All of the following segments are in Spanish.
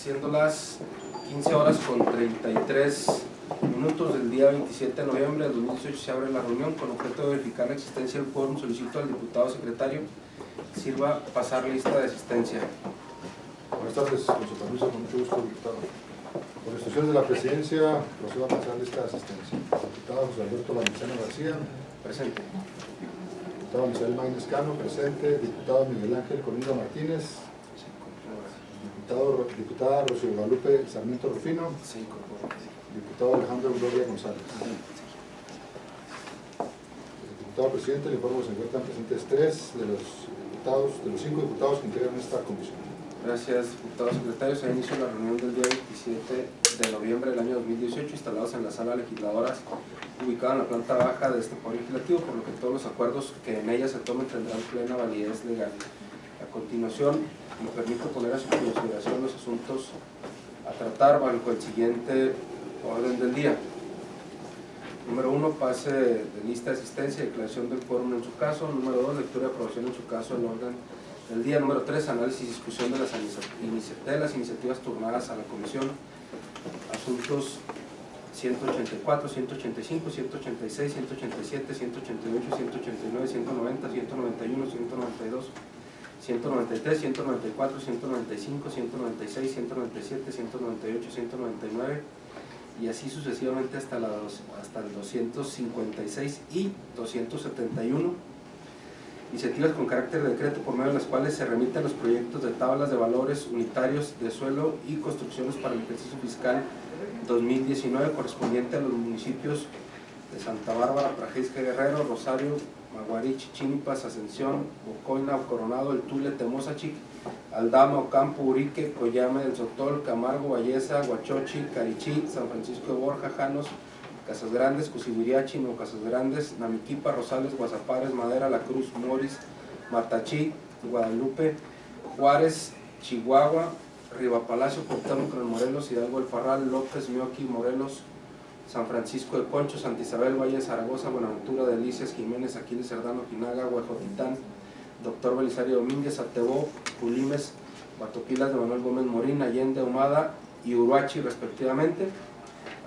siendo las 15 horas con 33 minutos del día 27 de noviembre de 2018 se abre la reunión con objeto de verificar la existencia del quórum. Solicito al diputado secretario sirva pasar lista de asistencia. Buenas tardes, con su permiso, con mucho gusto, diputado. Por instrucciones de la presidencia, procedo a pasar lista de asistencia. Diputado José Alberto Valenciano García. Presente. Diputado Misael Maínez Cano, presente. Diputado Miguel Ángel Colina Martínez. Diputada Rocío Guadalupe Sarmiento Rufino. Diputado Alejandro Gloria González. Diputado presidente, le informo que se encuentran presentes 3 de los 5 diputados que integran esta comisión. Gracias, diputado secretario. Se inició la reunión del día 27 de noviembre del año 2018, instalados en la sala legisladoras, ubicada en la planta baja de este Poder Legislativo, por lo que todos los acuerdos que en ella se tomen tendrán plena validez legal. A continuación, me permito poner a su consideración los asuntos a tratar bajo el siguiente orden del día. Número 1, pase de lista de asistencia y declaración del quórum en su caso. Número 2, lectura y aprobación en su caso del orden del día. Número 3, análisis y discusión de las iniciativas turnadas a la comisión. Asuntos 184, 185, 186, 187, 188, 189, 190, 191, 192, 193, 194, 195, 196, 197, 198, 199 y así sucesivamente hasta el 256 y 271. Iniciativas con carácter de decreto por medio de las cuales se remiten los proyectos de tablas de valores unitarios de suelo y construcciones para el ejercicio fiscal 2019 correspondiente a los municipios de Santa Bárbara, Prajeisca, Guerrero, Rosario, Maguarich, Chinipas, Ascensión, Bocoina, Coronado, El Tule, Temozachic, Aldama, Ocampo, Urique, Coyame del Sotol, Camargo, Valleza, Huachochi, Carichí, San Francisco de Borja, Janos, Casas Grandes, Cusibiriachi, No Casas Grandes, Namiquipa, Rosales, Guasapares, Madera, La Cruz, Moris, Matachí, Guadalupe, Juárez, Chihuahua, Rivapalacio, Cuauhtémoc, Morelos, Hidalgo del Parral, López, Mioqui, Morelos, San Francisco de Concho, Santa Isabel, Valle, Zaragoza, Buenaventura, Delicias, Jiménez, Aquiles, Cerdano, Quinaga, Huejotitán, Doctor Belisario Domínguez, Atebó, Culimes, Batopilas de Manuel Gómez Morín, Allende, Ahumada y Uruachi respectivamente.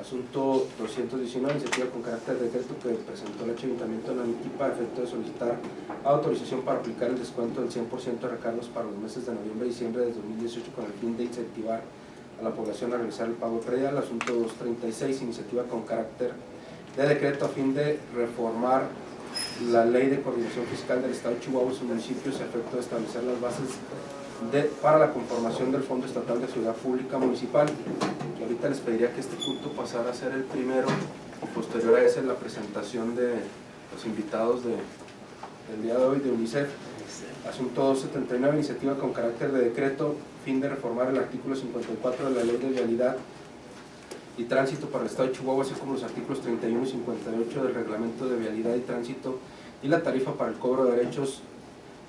Asunto 219, iniciativa con carácter de decreto que presentó el Ayuntamiento de Namiquipa a efecto de solicitar autorización para aplicar el descuento del 100% de recargos para los meses de noviembre y diciembre de 2018 con el fin de incentivar a la población a realizar el pago predial. Asunto 236, iniciativa con carácter de decreto a fin de reformar la Ley de Coordinación Fiscal del Estado de Chihuahua y sus municipios a efecto de establecer las bases para la conformación del Fondo Estatal de Seguridad Pública Municipal. Y ahorita les pediría que este punto pasara a ser el primero y posterior a ese la presentación de los invitados del día de hoy de UNICEF. Asunto 279, iniciativa con carácter de decreto, fin de reformar el artículo 54 de la Ley de Vialidad y Tránsito para el Estado de Chihuahua, así como los artículos 31 y 58 del Reglamento de Vialidad y Tránsito y la tarifa para el cobro de derechos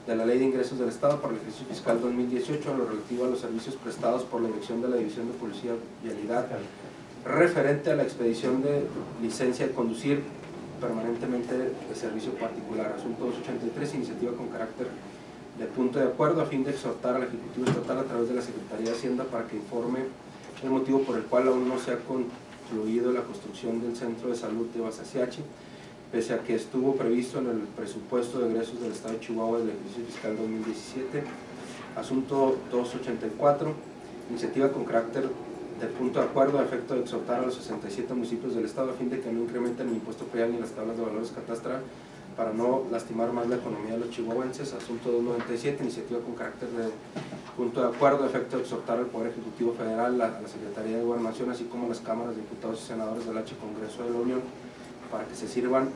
de la Ley de Ingresos del Estado para el ejercicio fiscal 2018 en lo relativo a los servicios prestados por la Dirección de la División de Policía Vialidad referente a la expedición de licencia de conducir permanentemente de servicio particular. Asunto 283, iniciativa con carácter de punto de acuerdo a fin de exhortar al Ejecutivo Estatal a través de la Secretaría de Hacienda para que informe el motivo por el cual aún no se ha concluido la construcción del Centro de Salud de Basaciachi, pese a que estuvo previsto en el presupuesto de egresos del Estado de Chihuahua del ejercicio fiscal 2017. Asunto 284, iniciativa con carácter de punto de acuerdo a efecto de exhortar a los 67 municipios del Estado a fin de que no incrementen el impuesto predial ni las tablas de valores catastral para no lastimar más la economía de los chihuahuenses. Asunto 297, iniciativa con carácter de punto de acuerdo a efecto de exhortar al Poder Ejecutivo Federal, a la Secretaría de Gobernación, así como a las cámaras de diputados y senadores del H Congreso de la Unión, para que se sirvan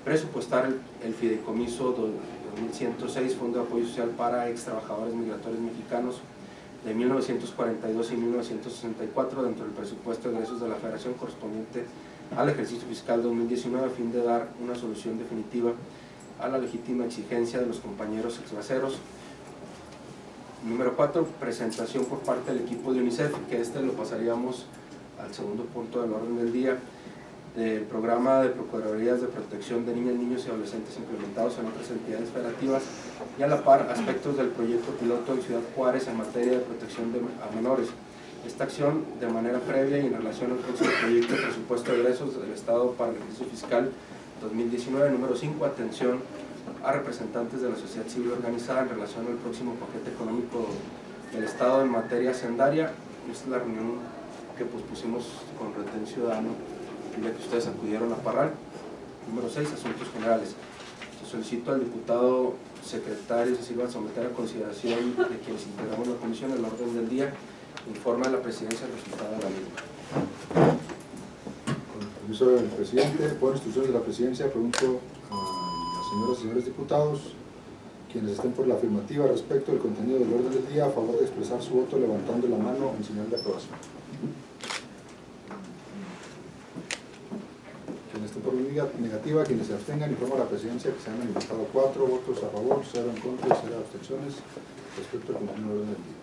presupuestar el fideicomiso 2106, Fondo de Apoyo Social para Ex Trabajadores Migratorios Mexicanos de 1942 y 1964 dentro del presupuesto de egresos de la Federación correspondiente al ejercicio fiscal 2019 a fin de dar una solución definitiva a la legítima exigencia de los compañeros exbraceros. Número 4, presentación por parte del equipo de UNICEF, que lo pasaríamos al segundo punto del orden del día, del programa de Procuradurías de Protección de Niñas, Niños y Adolescentes implementados en otras entidades federativas y a la par aspectos del proyecto piloto en Ciudad Juárez en materia de protección a menores. esta acción de manera previa y en relación al próximo proyecto de presupuesto de egresos del Estado para el ejercicio fiscal 2019. Número 5, atención a representantes de la sociedad civil organizada en relación al próximo paquete económico del Estado en materia hacendaria. Esta es la reunión que pospusimos con Retén Ciudadano, ya que ustedes acudieron a Parral. Número 6, asuntos generales. Solicito al diputado secretario se sirva a someter a consideración de quienes integramos la comisión el orden del día, informe a la presidencia el resultado de la misma. Con el permiso del presidente, por instrucciones de la presidencia, pregunto a las señoras y señores diputados, quienes estén por la afirmativa respecto del contenido del orden del día, a favor de expresar su voto levantando la mano en señal de aprobación. Quienes estén por negativa, quienes se abstengan, informo a la presidencia que se han manifestado 4 votos a favor, 0 en contra y 0 abstenciones respecto al contenido del orden del día.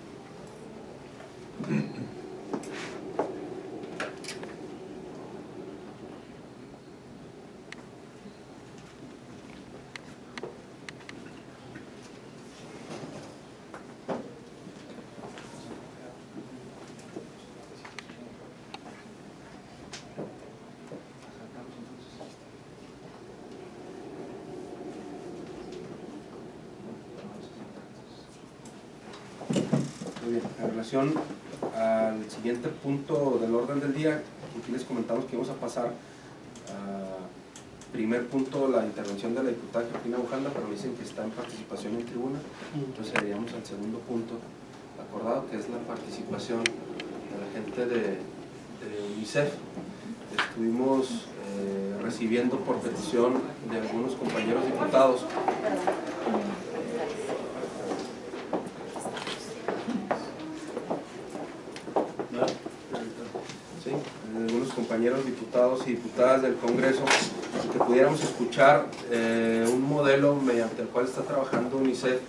Muy bien, en relación al siguiente punto del orden del día, aquí les comentamos que vamos a pasar a primer punto la intervención de la diputada Georgina Bujanda, pero me dicen que está en participación en tribuna, entonces iríamos al segundo punto acordado, que es la participación de la gente de UNICEF. Estuvimos recibiendo por petición de algunos compañeros diputados compañeros diputados y diputadas del Congreso, que pudiéramos escuchar un modelo mediante el cual está trabajando UNICEF,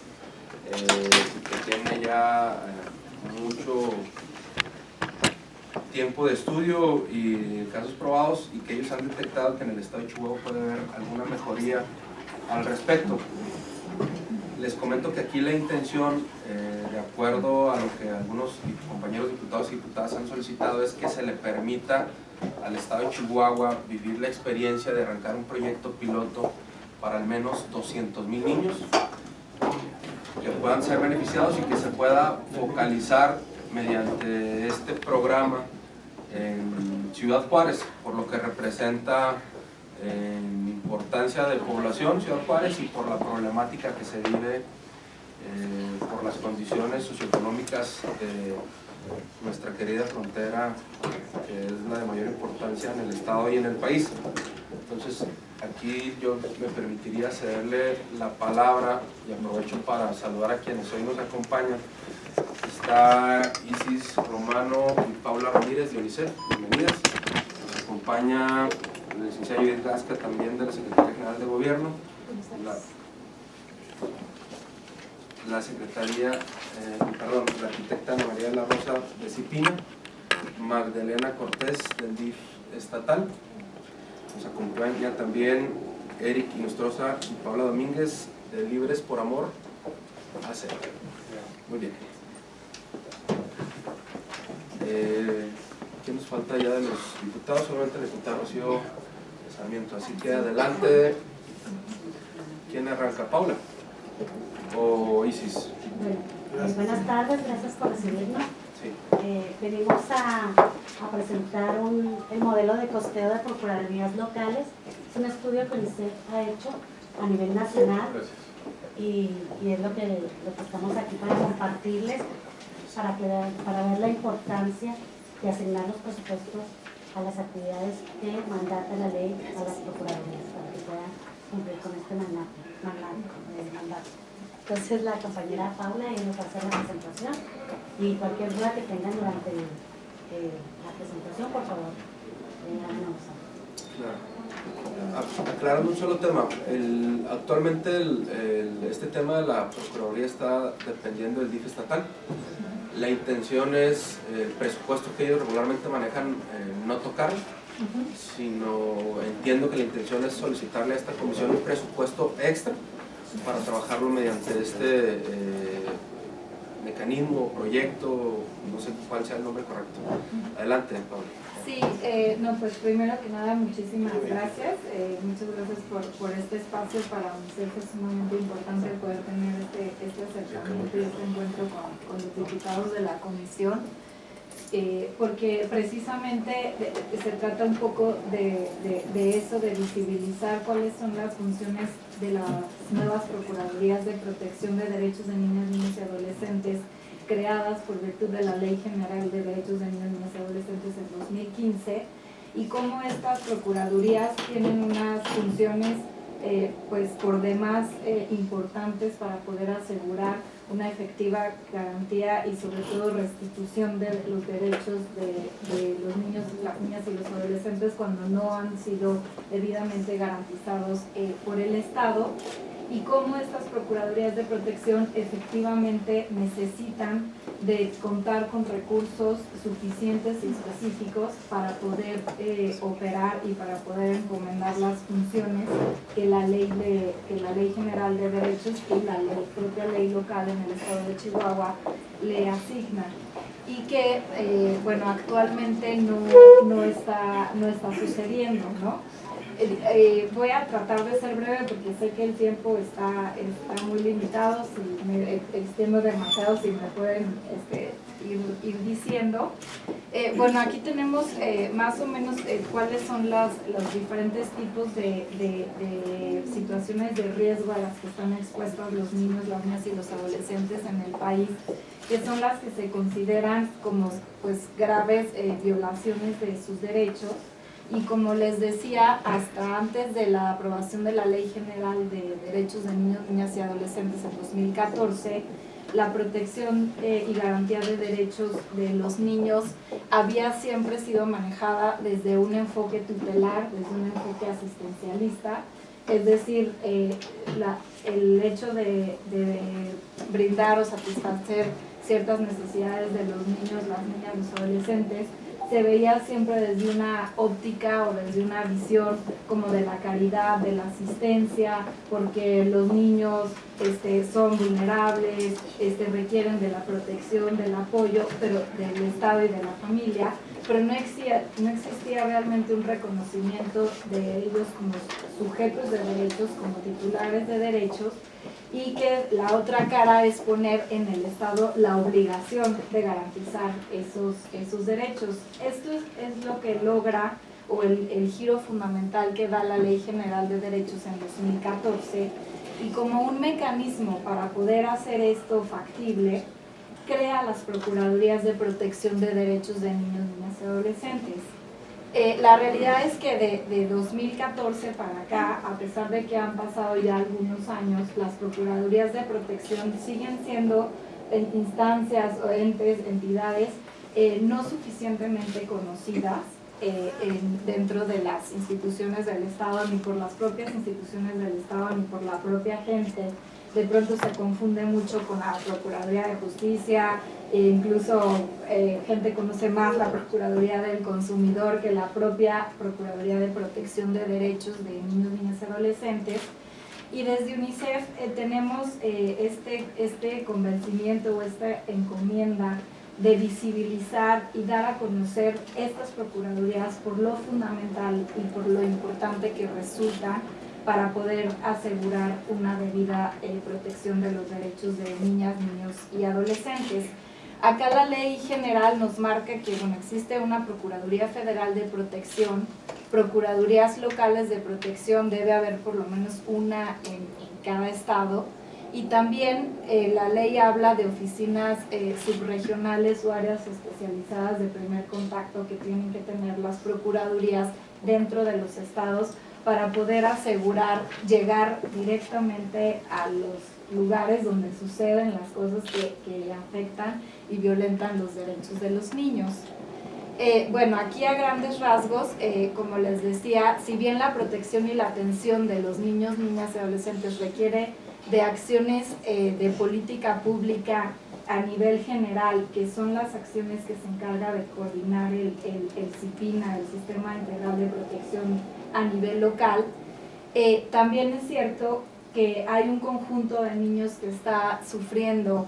que tiene ya mucho tiempo de estudio y casos probados, y que ellos han detectado que en el estado de Chihuahua puede haber alguna mejoría al respecto. Les comento que aquí la intención, de acuerdo a lo que algunos compañeros diputados y diputadas han solicitado, es que se le permita al estado de Chihuahua vivir la experiencia de arrancar un proyecto piloto para al menos 200,000 niños que puedan ser beneficiados y que se pueda focalizar mediante este programa en Ciudad Juárez, por lo que representa en importancia de población Ciudad Juárez y por la problemática que se vive por las condiciones socioeconómicas de nuestra querida frontera, que es la de mayor importancia en el estado y en el país. Entonces aquí yo me permitiría cederle la palabra y aprovecho para saludar a quienes hoy nos acompañan. Está Isis Romano y Paula Ramírez de UNICEF, bienvenidas. Nos acompaña la licenciada Judith Gasca, también de la Secretaría General de Gobierno, la secretaría, la arquitecta Ana María de la Rosa de Cipina, Magdalena Cortés del DIF estatal. Nos acompaña también Eric Inostroza y Paula Domínguez de Libres por Amor AC. Muy bien. ¿Qué nos falta ya de los diputados? Solamente el diputado Rocío Sarmiento, así que adelante. ¿Quién arranca? ¿Paula o Isis? Buenas tardes, gracias por recibirnos. Sí. Venimos a presentar el modelo de costeo de procuradurías locales. Es un estudio que UNICEF ha hecho a nivel nacional. Gracias. Y es lo que estamos aquí para compartirles, para ver la importancia de asignar los presupuestos a las actividades que mandata la ley a las procuradurías, para que puedan cumplir con este mandato. Entonces la compañera Paula nos va a hacer la presentación, y cualquier duda que tengan durante la presentación, por favor, háganos saber. Claro. Aclarando un solo tema, actualmente este tema de la Procuraduría está dependiendo del DIF estatal. La intención es el presupuesto que ellos regularmente manejan, no tocarlo, sino entiendo que la intención es solicitarle a esta comisión un presupuesto extra para trabajarlo mediante este mecanismo o proyecto, no sé cuál sea el nombre correcto. Adelante, Pablo. Sí, no, pues primero que nada muchísimas gracias, muchas gracias por este espacio. Para UNICEF es sumamente importante poder tener este acercamiento y este encuentro con los diputados de la comisión, porque precisamente se trata un poco de eso, de visibilizar cuáles son las funciones de las nuevas Procuradurías de Protección de Derechos de Niñas, Niños y Adolescentes creadas por virtud de la Ley General de Derechos de Niños, Niñas y Adolescentes en 2015, y cómo estas procuradurías tienen unas funciones pues por demás importantes para poder asegurar una efectiva garantía y sobre todo restitución de los derechos de los niños, las niñas y los adolescentes cuando no han sido debidamente garantizados por el Estado, y cómo estas procuradurías de protección efectivamente necesitan de contar con recursos suficientes y específicos para poder operar y para poder encomendar las funciones que la Ley General de Derechos y la propia ley local en el estado de Chihuahua le asigna, y que bueno, actualmente no está sucediendo, ¿no? Voy a tratar de ser breve porque sé que el tiempo está muy limitado. Si me extiendo demasiado, si me pueden ir diciendo. Bueno, aquí tenemos más o menos cuáles son los diferentes tipos de situaciones de riesgo a las que están expuestos los niños, las niñas y los adolescentes en el país, que son las que se consideran como pues graves violaciones de sus derechos. Y como les decía, hasta antes de la aprobación de la Ley General de Derechos de Niños, Niñas y Adolescentes en 2014, la protección y garantía de derechos de los niños había siempre sido manejada desde un enfoque tutelar, desde un enfoque asistencialista, es decir, el hecho de brindar o satisfacer ciertas necesidades de los niños, las niñas, los adolescentes, se veía siempre desde una óptica o desde una visión como de la caridad, de la asistencia, porque los niños son vulnerables, requieren de la protección, del apoyo, pero del Estado y de la familia, pero no existía realmente un reconocimiento de ellos como sujetos de derechos, como titulares de derechos, y que la otra cara es poner en el Estado la obligación de garantizar esos derechos. Esto es lo que logra, o el giro fundamental que da la Ley General de Derechos en 2014, y como un mecanismo para poder hacer esto factible, crea las Procuradurías de Protección de Derechos de Niños, Niñas y Adolescentes. La realidad es que de 2014 para acá, a pesar de que han pasado ya algunos años, las Procuradurías de Protección siguen siendo instancias o entes, entidades no suficientemente conocidas dentro de las instituciones del Estado, ni por las propias instituciones del Estado, ni por la propia gente. De pronto se confunde mucho con la Procuraduría de Justicia, e incluso gente conoce más la Procuraduría del Consumidor que la propia Procuraduría de Protección de Derechos de Niños, Niñas y Adolescentes. Y desde UNICEF tenemos este convencimiento o esta encomienda de visibilizar y dar a conocer estas procuradurías por lo fundamental y por lo importante que resulta para poder asegurar una debida protección de los derechos de niñas, niños y adolescentes. Acá la ley general nos marca que existe una Procuraduría Federal de Protección, procuradurías locales de protección, debe haber por lo menos una en cada estado, y también la ley habla de oficinas subregionales o áreas especializadas de primer contacto que tienen que tener las procuradurías dentro de los estados para poder asegurar llegar directamente a los lugares donde suceden las cosas que afectan y violentan los derechos de los niños. Bueno, aquí a grandes rasgos, como les decía, si bien la protección y la atención de los niños, niñas y adolescentes requiere de acciones de política pública a nivel general, que son las acciones que se encarga de coordinar el CIPINA, el Sistema Integral de Protección a nivel local, también es cierto que hay un conjunto de niños que está sufriendo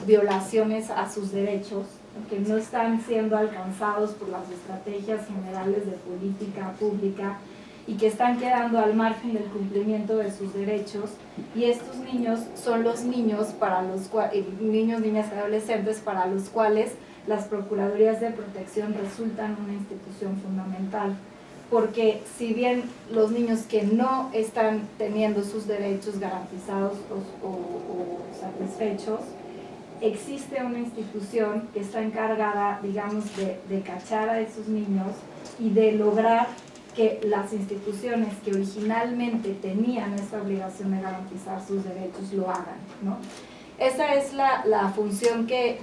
violaciones a sus derechos, que no están siendo alcanzados por las estrategias generales de política pública y que están quedando al margen del cumplimiento de sus derechos, y estos niños son los niños niños, niñas y adolescentes para los cuales las Procuradurías de Protección resultan una institución fundamental, porque si bien los niños que no están teniendo sus derechos garantizados o satisfechos, existe una institución que está encargada, digamos, de cachar a esos niños y de lograr que las instituciones que originalmente tenían esta obligación de garantizar sus derechos lo hagan, ¿no? Esa es la función que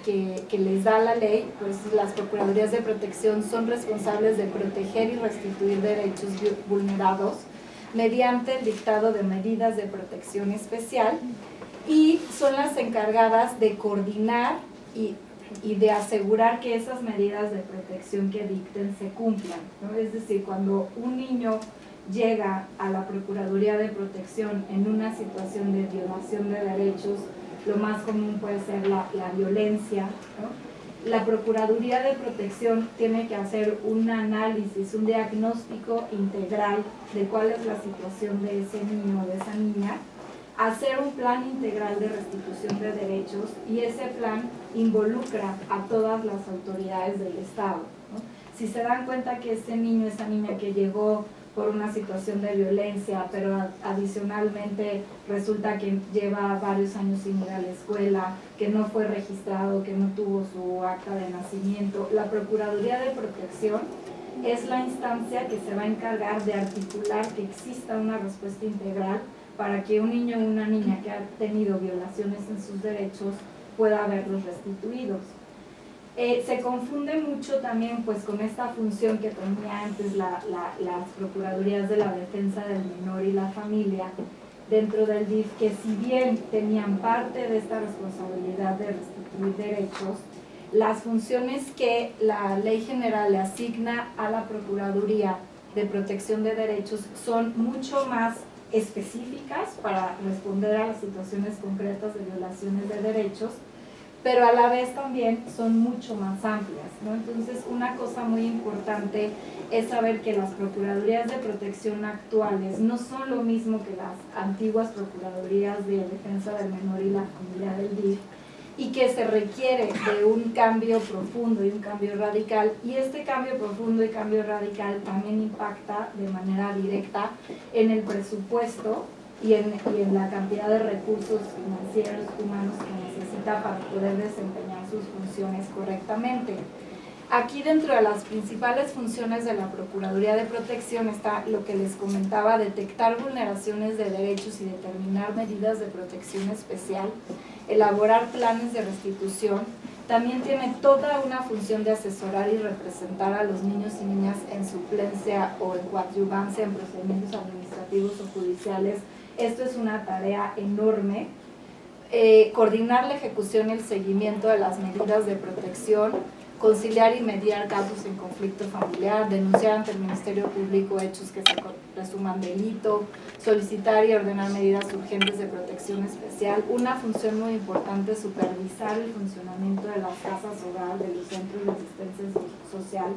les da la ley. Pues las Procuradurías de Protección son responsables de proteger y restituir derechos vulnerados mediante el dictado de medidas de protección especial, y son las encargadas de coordinar y de asegurar que esas medidas de protección que dicten se cumplan, ¿no? Es decir, cuando un niño llega a la Procuraduría de Protección en una situación de violación de derechos, lo más común puede ser la violencia, ¿no? La Procuraduría de Protección tiene que hacer un análisis, un diagnóstico integral de cuál es la situación de ese niño o de esa niña, hacer un plan integral de restitución de derechos, y ese plan involucra a todas las autoridades del Estado, ¿no? Si se dan cuenta que ese niño, esa niña que llegó por una situación de violencia, pero adicionalmente resulta que lleva varios años sin ir a la escuela, que no fue registrado, que no tuvo su acta de nacimiento, la Procuraduría de Protección es la instancia que se va a encargar de articular que exista una respuesta integral para que un niño o una niña que ha tenido violaciones en sus derechos pueda verlos restituidos. Se confunde mucho también pues con esta función que tenía antes las Procuradurías de la Defensa del Menor y la Familia dentro del DIF, que si bien tenían parte de esta responsabilidad de restituir derechos, las funciones que la Ley General le asigna a la Procuraduría de Protección de Derechos son mucho más específicas para responder a las situaciones concretas de violaciones de derechos, pero a la vez también son mucho más amplias, ¿no? Entonces, una cosa muy importante es saber que las Procuradurías de Protección actuales no son lo mismo que las antiguas Procuradurías de Defensa del Menor y la Familia del DIF, y que se requiere de un cambio profundo y un cambio radical, y este cambio profundo y cambio radical también impacta de manera directa en el presupuesto y en la cantidad de recursos financieros humanos que necesita para poder desempeñar sus funciones correctamente. Aquí, dentro de las principales funciones de la Procuraduría de Protección, está lo que les comentaba: detectar vulneraciones de derechos y determinar medidas de protección especial, elaborar planes de restitución. También tiene toda una función de asesorar y representar a los niños y niñas en suplencia o en coadyuvancia en procedimientos administrativos o judiciales. Esto es una tarea enorme. Coordinar la ejecución y el seguimiento de las medidas de protección, conciliar y mediar casos en conflicto familiar, denunciar ante el Ministerio Público hechos que se presuman delito, solicitar y ordenar medidas urgentes de protección especial. Una función muy importante es supervisar el funcionamiento de las casas hogar, de los centros de asistencia social,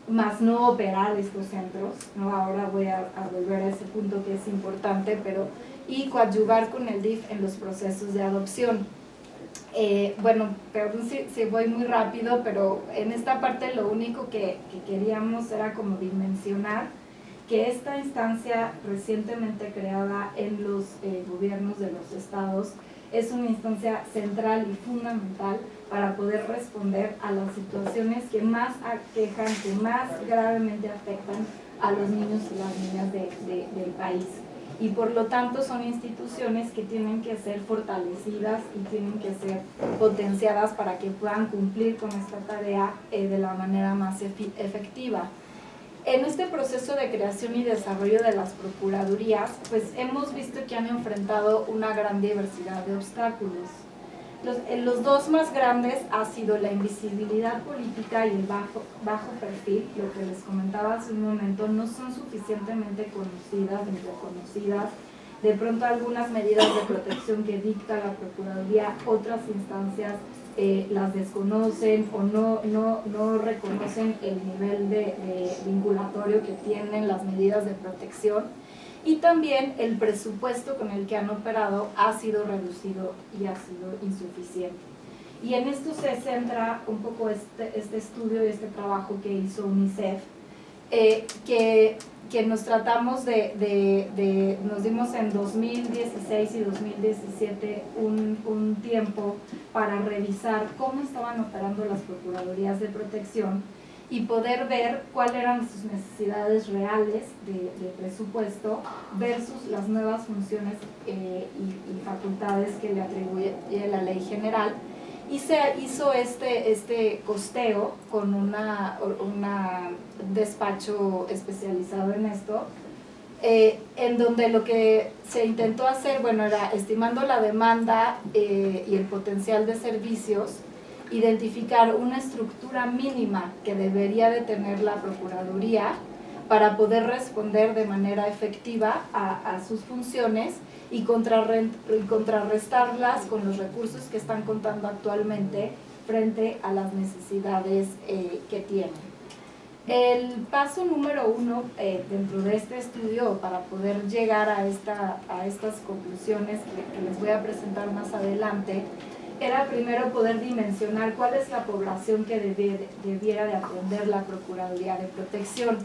más no operar estos centros, ¿no? Ahora voy a volver a ese punto que es importante, y coadyuvar con el DIF en los procesos de adopción. Bueno, perdón si voy muy rápido, pero en esta parte lo único que queríamos era como dimensionar que esta instancia recientemente creada en los gobiernos de los estados es una instancia central y fundamental para poder responder a las situaciones que más aquejan, que más gravemente afectan a los niños y las niñas del país. Y por lo tanto son instituciones que tienen que ser fortalecidas y tienen que ser potenciadas para que puedan cumplir con esta tarea de la manera más efectiva. En este proceso de creación y desarrollo de las procuradurías, pues hemos visto que han enfrentado una gran diversidad de obstáculos. Los dos más grandes ha sido la invisibilidad política y el bajo perfil. Lo que les comentaba hace un momento, no son suficientemente conocidas ni reconocidas de pronto algunas medidas de protección que dicta la Procuraduría, otras instancias las desconocen o no reconocen el nivel de vinculatorio que tienen las medidas de protección, y también el presupuesto con el que han operado ha sido reducido y ha sido insuficiente. Y en esto se centra un poco este estudio y este trabajo que hizo UNICEF, que nos tratamos nos dimos en 2016 y 2017 un tiempo para revisar cómo estaban operando las Procuradurías de Protección y poder ver cuáles eran sus necesidades reales de presupuesto versus las nuevas funciones y facultades que le atribuye la Ley General. Y se hizo este costeo con un despacho especializado en esto, en donde lo que se intentó hacer, bueno, era estimando la demanda y el potencial de servicios, identificar una estructura mínima que debería de tener la Procuraduría para poder responder de manera efectiva a sus funciones y contrarrestarlas con los recursos que están contando actualmente frente a las necesidades que tienen. El paso número 1 dentro de este estudio para poder llegar a estas conclusiones que les voy a presentar más adelante era primero poder dimensionar cuál es la población que debiera de atender la Procuraduría de Protección.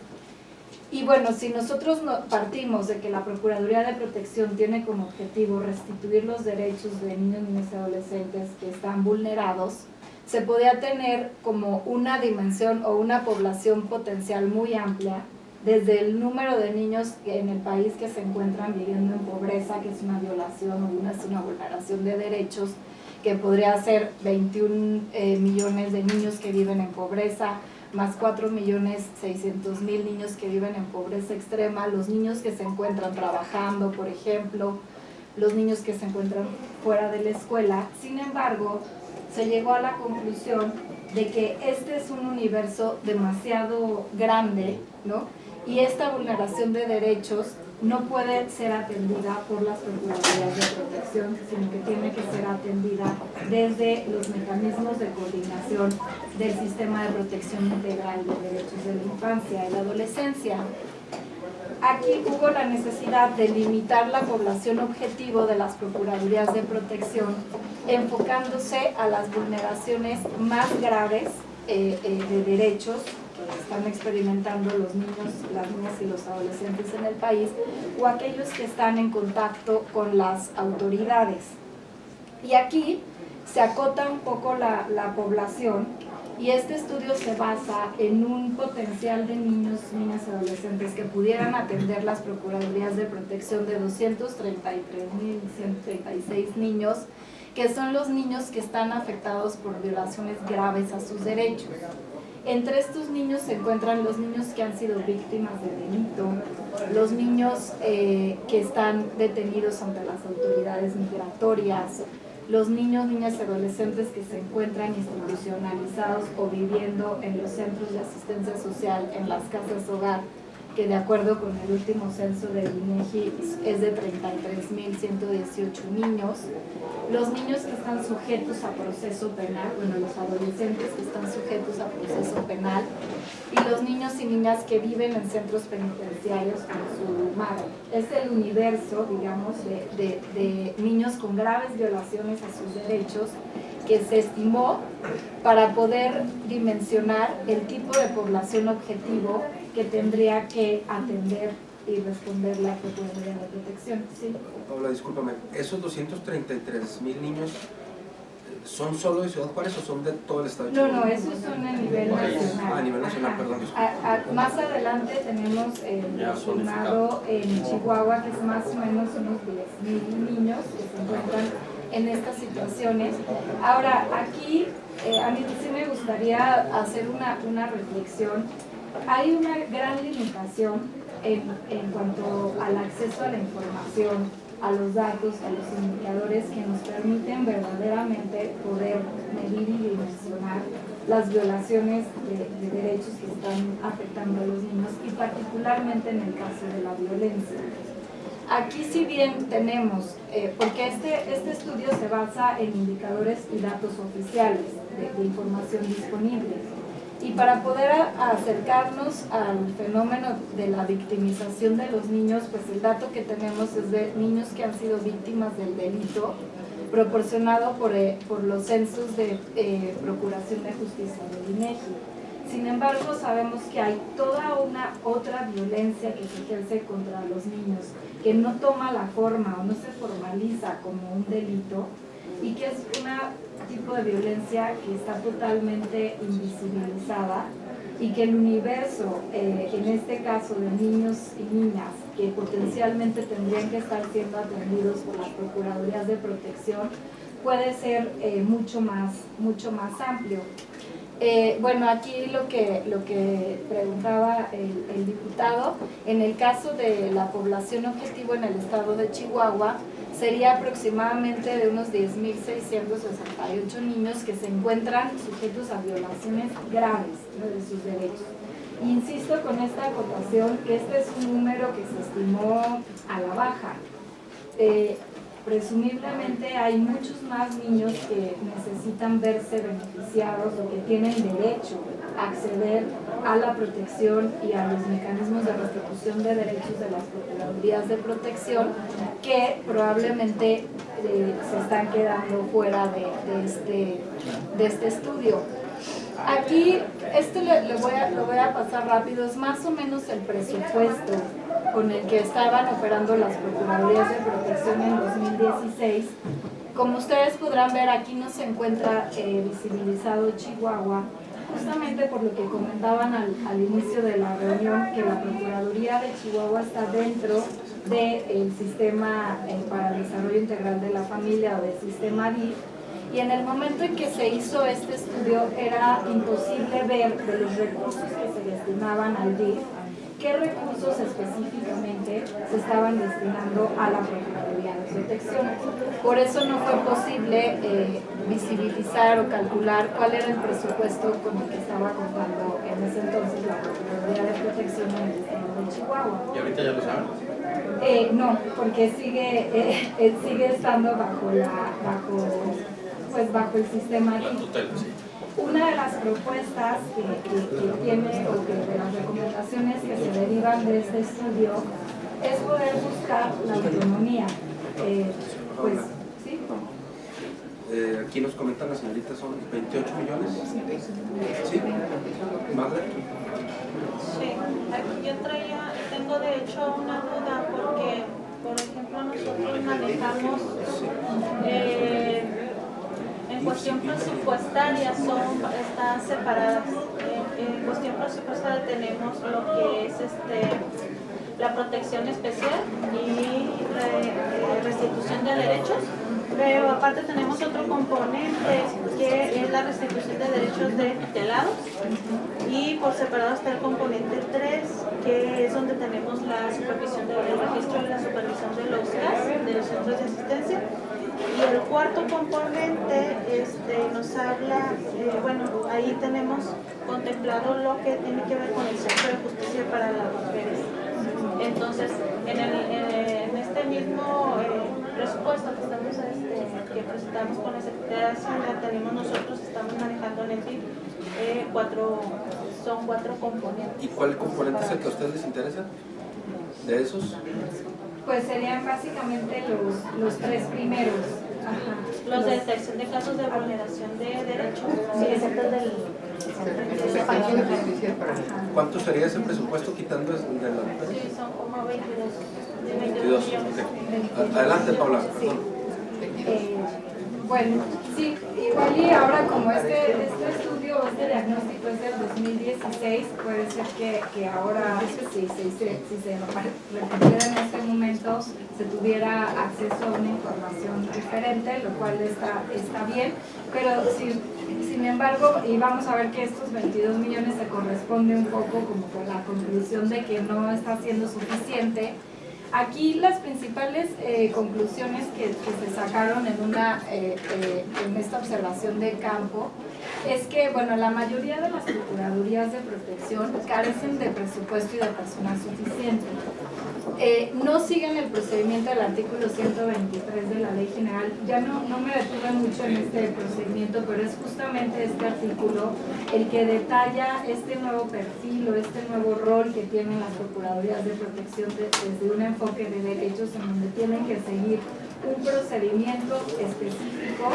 Y bueno, si nosotros partimos de que la Procuraduría de Protección tiene como objetivo restituir los derechos de niños, niñas y adolescentes que están vulnerados, se podía tener como una dimensión o una población potencial muy amplia, desde el número de niños en el país que se encuentran viviendo en pobreza, que es una violación o es una vulneración de derechos, que podría ser 21 millones de niños que viven en pobreza, más 4.600.000 niños que viven en pobreza extrema, los niños que se encuentran trabajando, por ejemplo, los niños que se encuentran fuera de la escuela. Sin embargo, se llegó a la conclusión de que este es un universo demasiado grande, ¿no? Y esta vulneración de derechos no puede ser atendida por las Procuradurías de Protección, sino que tiene que ser atendida desde los mecanismos de coordinación del Sistema de Protección Integral de Derechos de la Infancia y la Adolescencia. Aquí hubo la necesidad de limitar la población objetivo de las Procuradurías de Protección, enfocándose a las vulneraciones más graves de derechos que están experimentando los niños, las niñas y los adolescentes en el país, o aquellos que están en contacto con las autoridades. Y aquí se acota un poco la población, y este estudio se basa en un potencial de niños, niñas y adolescentes que pudieran atender las Procuradurías de Protección de 233.136 niños, que son los niños que están afectados por violaciones graves a sus derechos. Entre estos niños se encuentran los niños que han sido víctimas de delito, los niños que están detenidos ante las autoridades migratorias, los niños, niñas y adolescentes que se encuentran institucionalizados o viviendo en los centros de asistencia social, en las casas hogar, que de acuerdo con el último censo del INEGI es de 33.118 niños, los niños que están sujetos a proceso penal, bueno, los adolescentes que están sujetos a proceso penal, y los niños y niñas que viven en centros penitenciarios con su madre. Es el universo, digamos, de niños con graves violaciones a sus derechos que se estimó para poder dimensionar el tipo de población objetivo que tendría que atender y responder la Procuraduría de Protección. Sí. Paula, discúlpame, ¿esos 233.000 niños son solo de Ciudad Juárez o son de todo el estado de Chihuahua? No, esos son a nivel nacional. A nivel nacional, Ajá. perdón. Más adelante tenemos estimado en Chihuahua, que es más o menos unos 10.000 niños que se encuentran en estas situaciones. Ahora, aquí a mí sí me gustaría hacer una reflexión. Hay una gran limitación en cuanto al acceso a la información, a los datos, a los indicadores que nos permiten verdaderamente poder medir y dimensionar las violaciones de derechos que están afectando a los niños y particularmente en el caso de la violencia. Aquí si bien tenemos, porque este estudio se basa en indicadores y datos oficiales de información disponible, y para poder acercarnos al fenómeno de la victimización de los niños, pues el dato que tenemos es de niños que han sido víctimas del delito, proporcionado por los censos de Procuración de Justicia del INEGI. Sin embargo, sabemos que hay toda una otra violencia que se ejerce contra los niños, que no toma la forma o no se formaliza como un delito, y que es un tipo de violencia que está totalmente invisibilizada, y que el universo, en este caso de niños y niñas, que potencialmente tendrían que estar siendo atendidos por las Procuradurías de Protección, puede ser mucho más amplio. Bueno, aquí lo que preguntaba el diputado, en el caso de la población objetivo en el estado de Chihuahua, sería aproximadamente de unos 10.668 niños que se encuentran sujetos a violaciones graves, ¿no?, de sus derechos. Insisto con esta acotación que este es un número que se estimó a la baja. Presumiblemente hay muchos más niños que necesitan verse beneficiados o que tienen derecho a acceder a la protección y a los mecanismos de restitución de derechos de las Procuradurías de Protección, que probablemente se están quedando fuera de este estudio. Aquí, esto lo voy a pasar rápido, es más o menos el presupuesto con el que estaban operando las Procuradurías de Protección en 2016. Como ustedes podrán ver, aquí no se encuentra visibilizado Chihuahua, justamente por lo que comentaban al inicio de la reunión, que la Procuraduría de Chihuahua está dentro del Sistema para el Desarrollo Integral de la Familia, o del Sistema DIF, y en el momento en que se hizo este estudio era imposible ver de los recursos que se destinaban al DIF qué recursos específicamente se estaban destinando a la Procuraduría de Protección. Por eso no fue posible visibilizar o calcular cuál era el presupuesto con el que estaba contando en ese entonces la Procuraduría de Protección en el estado de Chihuahua. ¿Y ahorita ya lo saben? No, porque sigue estando bajo el sistema. La tutela, sí. Una de las propuestas que tiene, o que de las recomendaciones que se derivan de este estudio, es poder buscar la autonomía. Pues, ¿sí? Aquí nos comentan las señoritas, son 28 millones. ¿Sí? ¿Margaret? Sí, aquí yo tengo de hecho una duda porque, por ejemplo, nosotros manejamos en cuestión presupuestaria están separadas. En cuestión presupuestaria tenemos lo que es la protección especial y restitución de derechos, pero aparte tenemos otro componente que es la restitución de derechos de tutelados, y por separado está el componente 3, que es donde tenemos la supervisión del registro y la supervisión de los CAS, de los centros de asistencia. Y el cuarto componente nos habla, bueno, ahí tenemos contemplado lo que tiene que ver con el Centro de Justicia para las Mujeres. Entonces, en este mismo presupuesto que presentamos con la Secretaría de Hacienda, tenemos nosotros, estamos manejando en el DIF, son cuatro componentes. ¿Y cuál componente es el que a ustedes les interesa? ¿De esos? Pues serían básicamente los tres primeros. Ajá. Los de detección de casos de vulneración de derechos. Sí, excepto el del... ¿Cuánto sería ese presupuesto quitando de la... Sí, son como 22 22, millones. ok. Adelante, Paula. Sí. Bueno, sí, igual y ahora como este estudio, este diagnóstico es del 2016, puede ser que ahora, si se repitiera en este momento, se tuviera acceso a una información diferente, lo cual está bien, pero sin embargo, y vamos a ver que estos 22 millones se corresponde un poco como con la conclusión de que no está siendo suficiente. Aquí las principales conclusiones que se sacaron en esta observación de campo es que, bueno, la mayoría de las procuradurías de protección carecen de presupuesto y de personal suficiente. no siguen el procedimiento del artículo 123 de la Ley General. Ya no me detuve mucho en este procedimiento, pero es justamente este artículo el que detalla este nuevo perfil o este nuevo rol que tienen las Procuradurías de Protección desde un enfoque de derechos, en donde tienen que seguir un procedimiento específico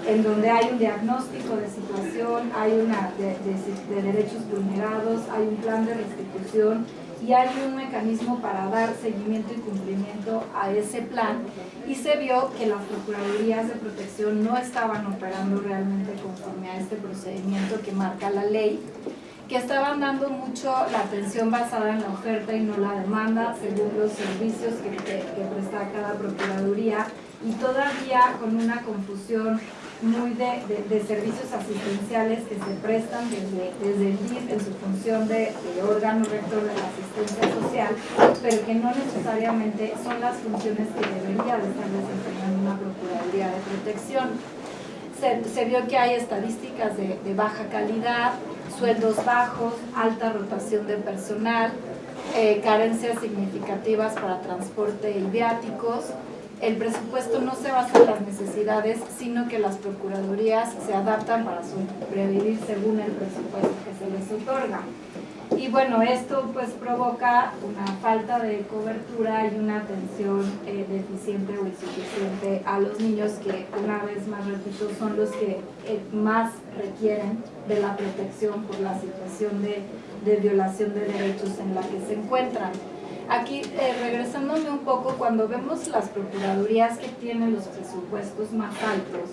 en donde hay un diagnóstico de situación, hay una de derechos vulnerados, hay un plan de restitución y hay un mecanismo para dar seguimiento y cumplimiento a ese plan, y se vio que las Procuradurías de Protección no estaban operando realmente conforme a este procedimiento que marca la ley, que estaban dando mucho la atención basada en la oferta y no la demanda, según los servicios que presta cada Procuraduría, y todavía con una confusión muy de servicios asistenciales que se prestan desde el DIF en su función de órgano rector de la asistencia social, pero que no necesariamente son las funciones que debería de estar desempeñando una Procuraduría de Protección. Se vio que hay estadísticas de baja calidad, sueldos bajos, alta rotación de personal, carencias significativas para transporte y viáticos. El presupuesto no se basa en las necesidades, sino que las procuradurías se adaptan para sobrevivir según el presupuesto que se les otorga. Y bueno, esto pues provoca una falta de cobertura y una atención deficiente o insuficiente a los niños, que una vez más repito, son los que más requieren de la protección por la situación de violación de derechos en la que se encuentran. Aquí, regresándome un poco, cuando vemos las procuradurías que tienen los presupuestos más altos,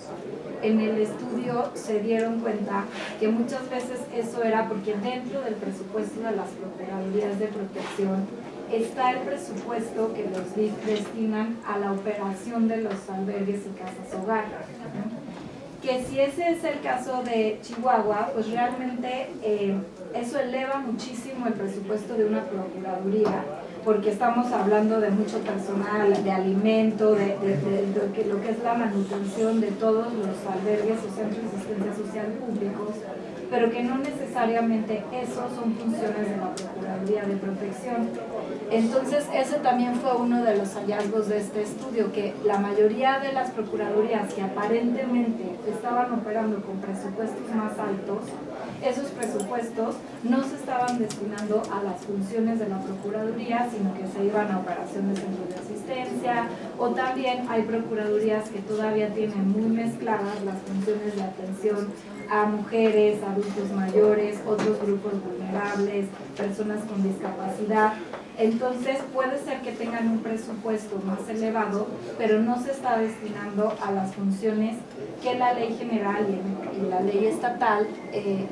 en el estudio se dieron cuenta que muchas veces eso era porque dentro del presupuesto de las procuradurías de protección está el presupuesto que los DIF destinan a la operación de los albergues y casas hogar. Que si ese es el caso de Chihuahua, pues realmente eso eleva muchísimo el presupuesto de una procuraduría, porque estamos hablando de mucho personal, de alimento, de lo que es la manutención de todos los albergues o centros de asistencia social públicos, pero que no necesariamente esos son funciones de la Procuraduría de Protección. Entonces, ese también fue uno de los hallazgos de este estudio, que la mayoría de las procuradurías que aparentemente estaban operando con presupuestos más altos, esos presupuestos no se estaban destinando a las funciones de la Procuraduría, sino que se iban a operación de centros de asistencia, o también hay procuradurías que todavía tienen muy mezcladas las funciones de atención a mujeres, adultos mayores, otros grupos vulnerables, personas con discapacidad. Entonces puede ser que tengan un presupuesto más elevado, pero no se está destinando a las funciones que la ley general y la ley estatal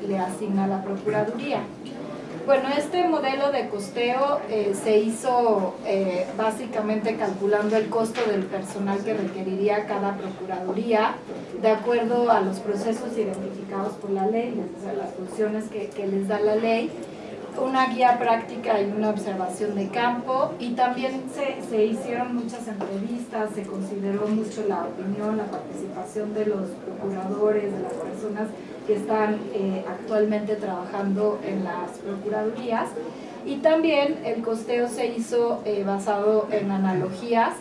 le asigna a la Procuraduría. Bueno, este modelo de costeo se hizo básicamente calculando el costo del personal que requeriría cada Procuraduría, de acuerdo a los procesos identificados por la ley, o sea, las funciones que les da la ley, una guía práctica y una observación de campo, y también se hicieron muchas entrevistas, se consideró mucho la opinión, la participación de los procuradores, de las personas que están actualmente trabajando en las procuradurías, y también el costeo se hizo basado en analogías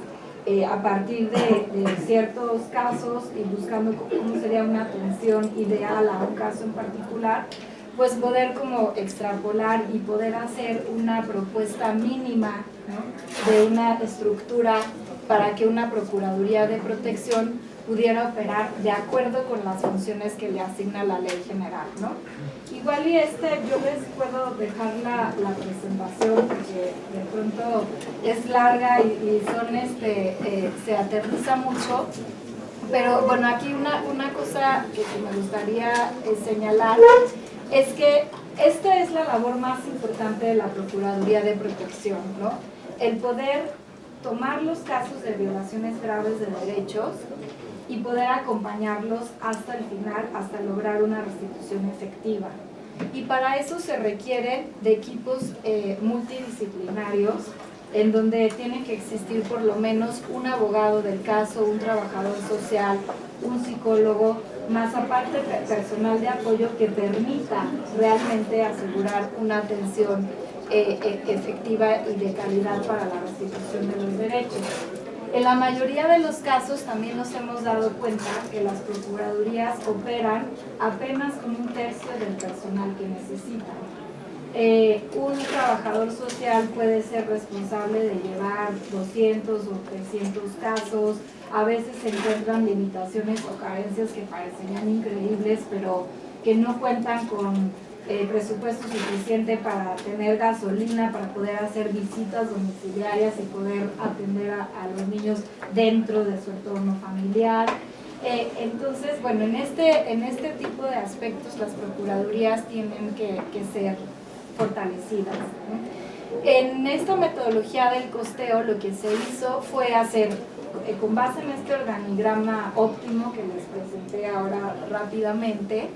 a partir de ciertos casos y buscando cómo sería una atención ideal a un caso en particular, pues poder como extrapolar y poder hacer una propuesta mínima, ¿no?, de una estructura para que una Procuraduría de Protección pudiera operar de acuerdo con las funciones que le asigna la ley general, ¿no? Igual y yo les puedo dejar la presentación, porque de pronto es larga y se aterriza mucho, pero bueno, aquí una cosa que me gustaría señalar es que esta es la labor más importante de la Procuraduría de Protección, ¿no? El poder tomar los casos de violaciones graves de derechos y poder acompañarlos hasta el final, hasta lograr una restitución efectiva. Y para eso se requieren de equipos multidisciplinarios, en donde tiene que existir por lo menos un abogado del caso, un trabajador social, un psicólogo, más aparte personal de apoyo que permita realmente asegurar una atención efectiva y de calidad para la restitución de los derechos. En la mayoría de los casos también nos hemos dado cuenta que las procuradurías operan apenas con un tercio del personal que necesitan. Un trabajador social puede ser responsable de llevar 200 o 300 casos. A veces se encuentran limitaciones o carencias que parecerían increíbles, pero que no cuentan con presupuesto suficiente para tener gasolina, para poder hacer visitas domiciliarias y poder atender a los niños dentro de su entorno familiar. Entonces, bueno, en este tipo de aspectos las procuradurías tienen que ser fortalecidas, ¿no? En esta metodología del costeo lo que se hizo fue hacer, con base en este organigrama óptimo que les presenté ahora rápidamente,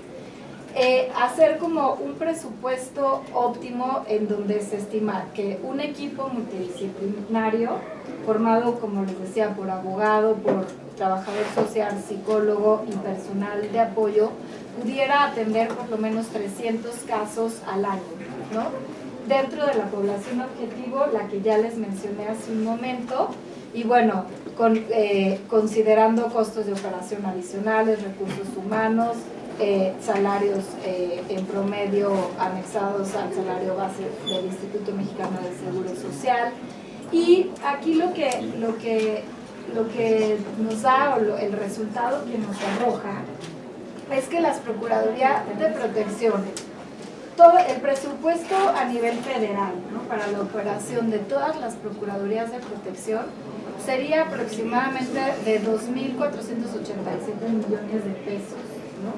hacer como un presupuesto óptimo en donde se estima que un equipo multidisciplinario formado, como les decía, por abogado, por trabajador social, psicólogo y personal de apoyo pudiera atender por lo menos 300 casos al año, ¿no? Dentro de la población objetivo, la que ya les mencioné hace un momento, y bueno, considerando costos de operación adicionales, recursos humanos, salarios en promedio anexados al salario base del Instituto Mexicano del Seguro Social. Y aquí lo que nos da, o el resultado que nos arroja, es que las Procuradurías de Protección, todo el presupuesto a nivel federal, ¿no?, para la operación de todas las Procuradurías de Protección sería aproximadamente de 2.487 millones de pesos, ¿no?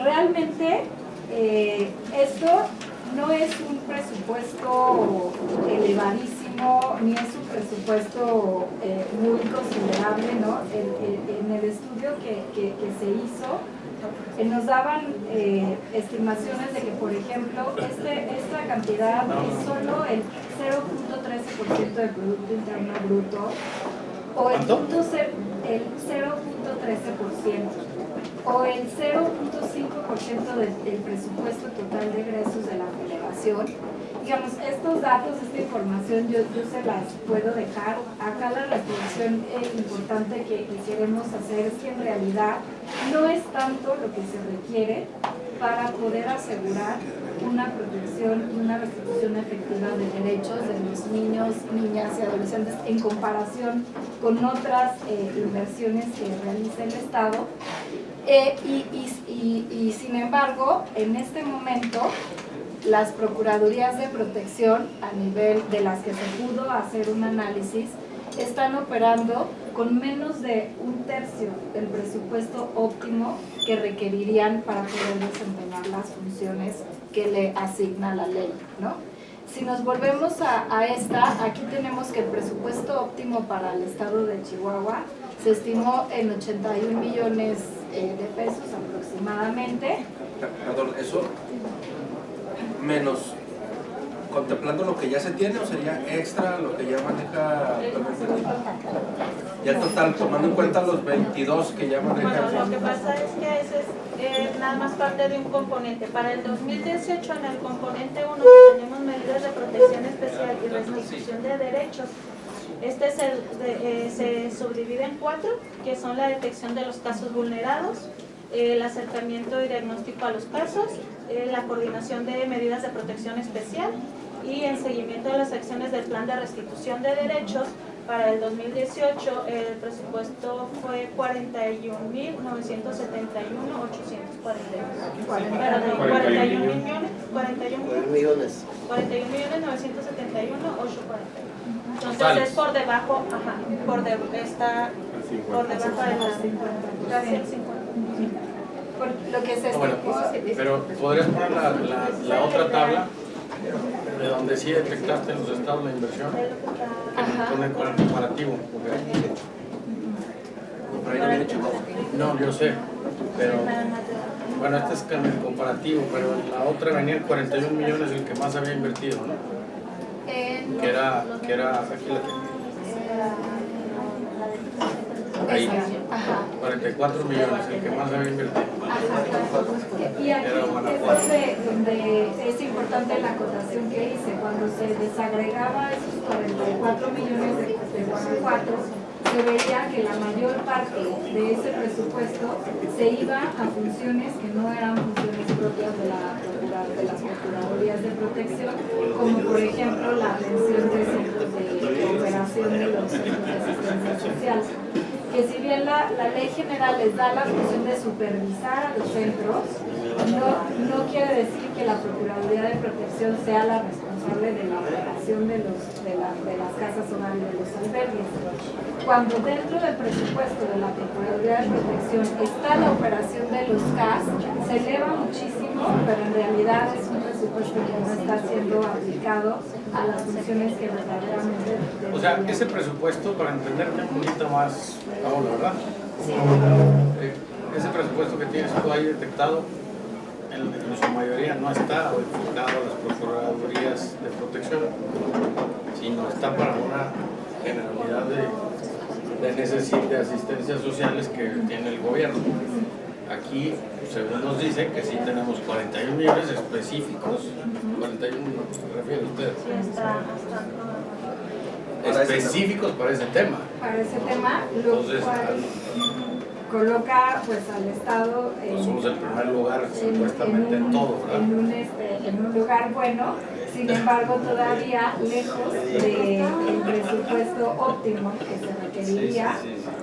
Realmente esto no es un presupuesto elevadísimo, ni es un presupuesto muy considerable, ¿no? En el estudio que se hizo, nos daban estimaciones de que, por ejemplo, esta cantidad es solo el 0.13% del Producto Interno Bruto, o el 0.13%, o el 0.5% del presupuesto total de egresos de la Federación. Digamos, estos datos, esta información yo se las puedo dejar. Acá la reflexión importante que queremos hacer es que en realidad no es tanto lo que se requiere para poder asegurar una protección y una restitución efectiva de derechos de los niños, niñas y adolescentes en comparación con otras inversiones que realiza el Estado. Y sin embargo, en este momento, las Procuradurías de Protección, a nivel de las que se pudo hacer un análisis, están operando con menos de un tercio del presupuesto óptimo que requerirían para poder desempeñar las funciones que le asigna la ley, ¿no? Si nos volvemos a esta, aquí tenemos que el presupuesto óptimo para el estado de Chihuahua se estimó en 81 millones de pesos aproximadamente. Perdón, eso menos, contemplando lo que ya se tiene, o sería extra lo que ya maneja actualmente. Ya el total, tomando en cuenta los 22 que ya maneja. Bueno, lo que pasa es que ese es nada más parte de un componente. Para el 2018, en el componente 1, tenemos medidas de protección especial y restitución de derechos. Este se subdivide en 4, que son la detección de los casos vulnerados, el acercamiento y diagnóstico a los casos, la coordinación de medidas de protección especial y el seguimiento de las acciones del plan de restitución de derechos. Para el 2018 el presupuesto fue 41.971.842. 41.971.842. Entonces es por debajo, está por debajo de los 50, casi el 50. Por lo que se pero podrías poner la otra tabla de donde sí detectaste los estados de inversión con el comparativo. No, yo sé, pero bueno, este es con el comparativo, pero la otra venía en 41 millones el que más había invertido, ¿no? Que era aquí la tengo. Ahí, 44 millones, el que más había invertido. Y aquí es donde es importante la acotación que hice. Cuando se desagregaba esos 44 millones de Guanajuato, se veía que la mayor parte de ese presupuesto se iba a funciones que no eran funciones propias de las Procuradurías de Protección, como por ejemplo la atención de centros de operación de los centros de asistencia social. Que si bien la ley general les da la función de supervisar a los centros, no quiere decir que la Procuraduría de Protección sea la responsable de la operación de las casas hogar y de los albergues. Cuando dentro del presupuesto de la Procuraduría de Protección está la operación de los CAS, se eleva muchísimo, pero en realidad es un presupuesto que no está siendo aplicado a las funciones que verdaderamente... O sea, ese presupuesto, para entenderte un poquito más, Paola, ¿verdad? Sí. Ese presupuesto que tienes tú ahí detectado, en su mayoría no está enfocado a las Procuradurías de Protección, sino está para una generalidad de asistencias sociales que tiene el gobierno. Aquí, según nos dice, que sí tenemos 41 millones específicos, 41, ¿me refiere usted? Sí, está Específicos para ese tema. Para ese tema, lo Entonces, cual coloca pues al Estado somos el primer lugar supuestamente en todo, ¿verdad? En un lugar bueno, sin embargo todavía lejos del presupuesto óptimo que se requeriría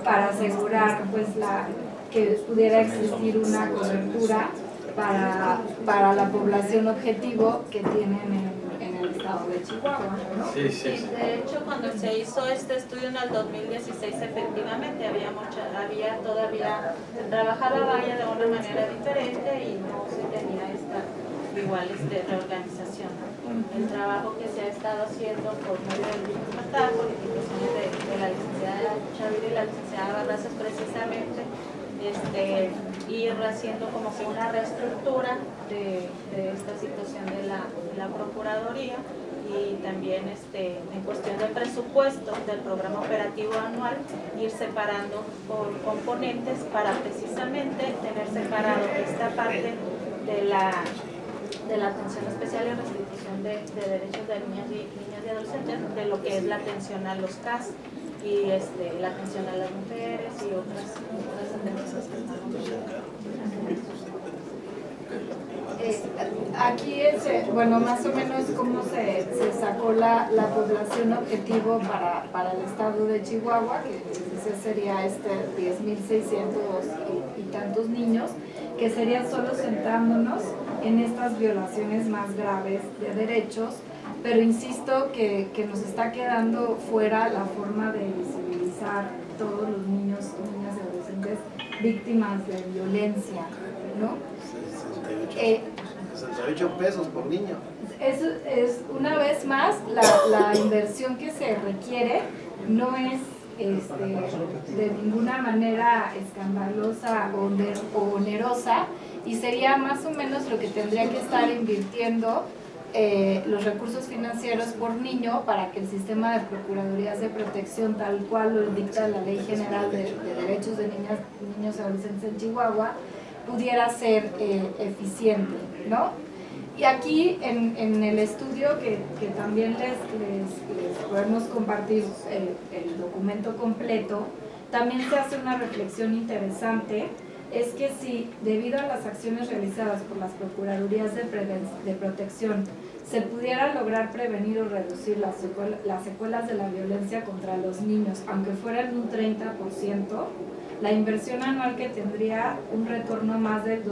para asegurar pues que pudiera existir una cobertura para la población objetivo que tienen en el estado de Chihuahua, ¿no? Sí. De hecho, cuando se hizo este estudio en el 2016, efectivamente todavía se trabajaba vaya de una manera diferente y no se tenía esta reorganización. El trabajo que se ha estado haciendo por medio del Bienestar, por instituciones de la licenciada Chavira y la licenciada Barras, es precisamente ir haciendo como que una reestructura de esta situación de la Procuraduría y también en cuestión de presupuesto del programa operativo anual, ir separando por componentes para precisamente tener separado esta parte de la atención especial y restitución de derechos de niñas y adolescentes, de lo que es la atención a los CAS y la atención a las mujeres y otras tendencias que estamos viendo. Aquí es, bueno, más o menos cómo se sacó la población objetivo para el estado de Chihuahua, que ese sería 10.600 y tantos niños, que sería solo centrándonos en estas violaciones más graves de derechos, pero insisto que nos está quedando fuera la forma de visibilizar todos los niños, niñas y adolescentes víctimas de violencia, ¿no? 68 pesos por niño. Es una vez más la inversión que se requiere no es de ninguna manera escandalosa o onerosa, y sería más o menos lo que tendría que estar invirtiendo los recursos financieros por niño para que el sistema de procuradurías de protección, tal cual lo dicta la Ley General de Derechos de Niños y Adolescentes en Chihuahua, pudiera ser eficiente, ¿no? Y aquí en el estudio que también les podemos compartir el documento completo, también se hace una reflexión interesante. Es que si debido a las acciones realizadas por las Procuradurías de Protección se pudiera lograr prevenir o reducir las secuelas de la violencia contra los niños, aunque fueran un 30%, la inversión anual que tendría un retorno más del 200%,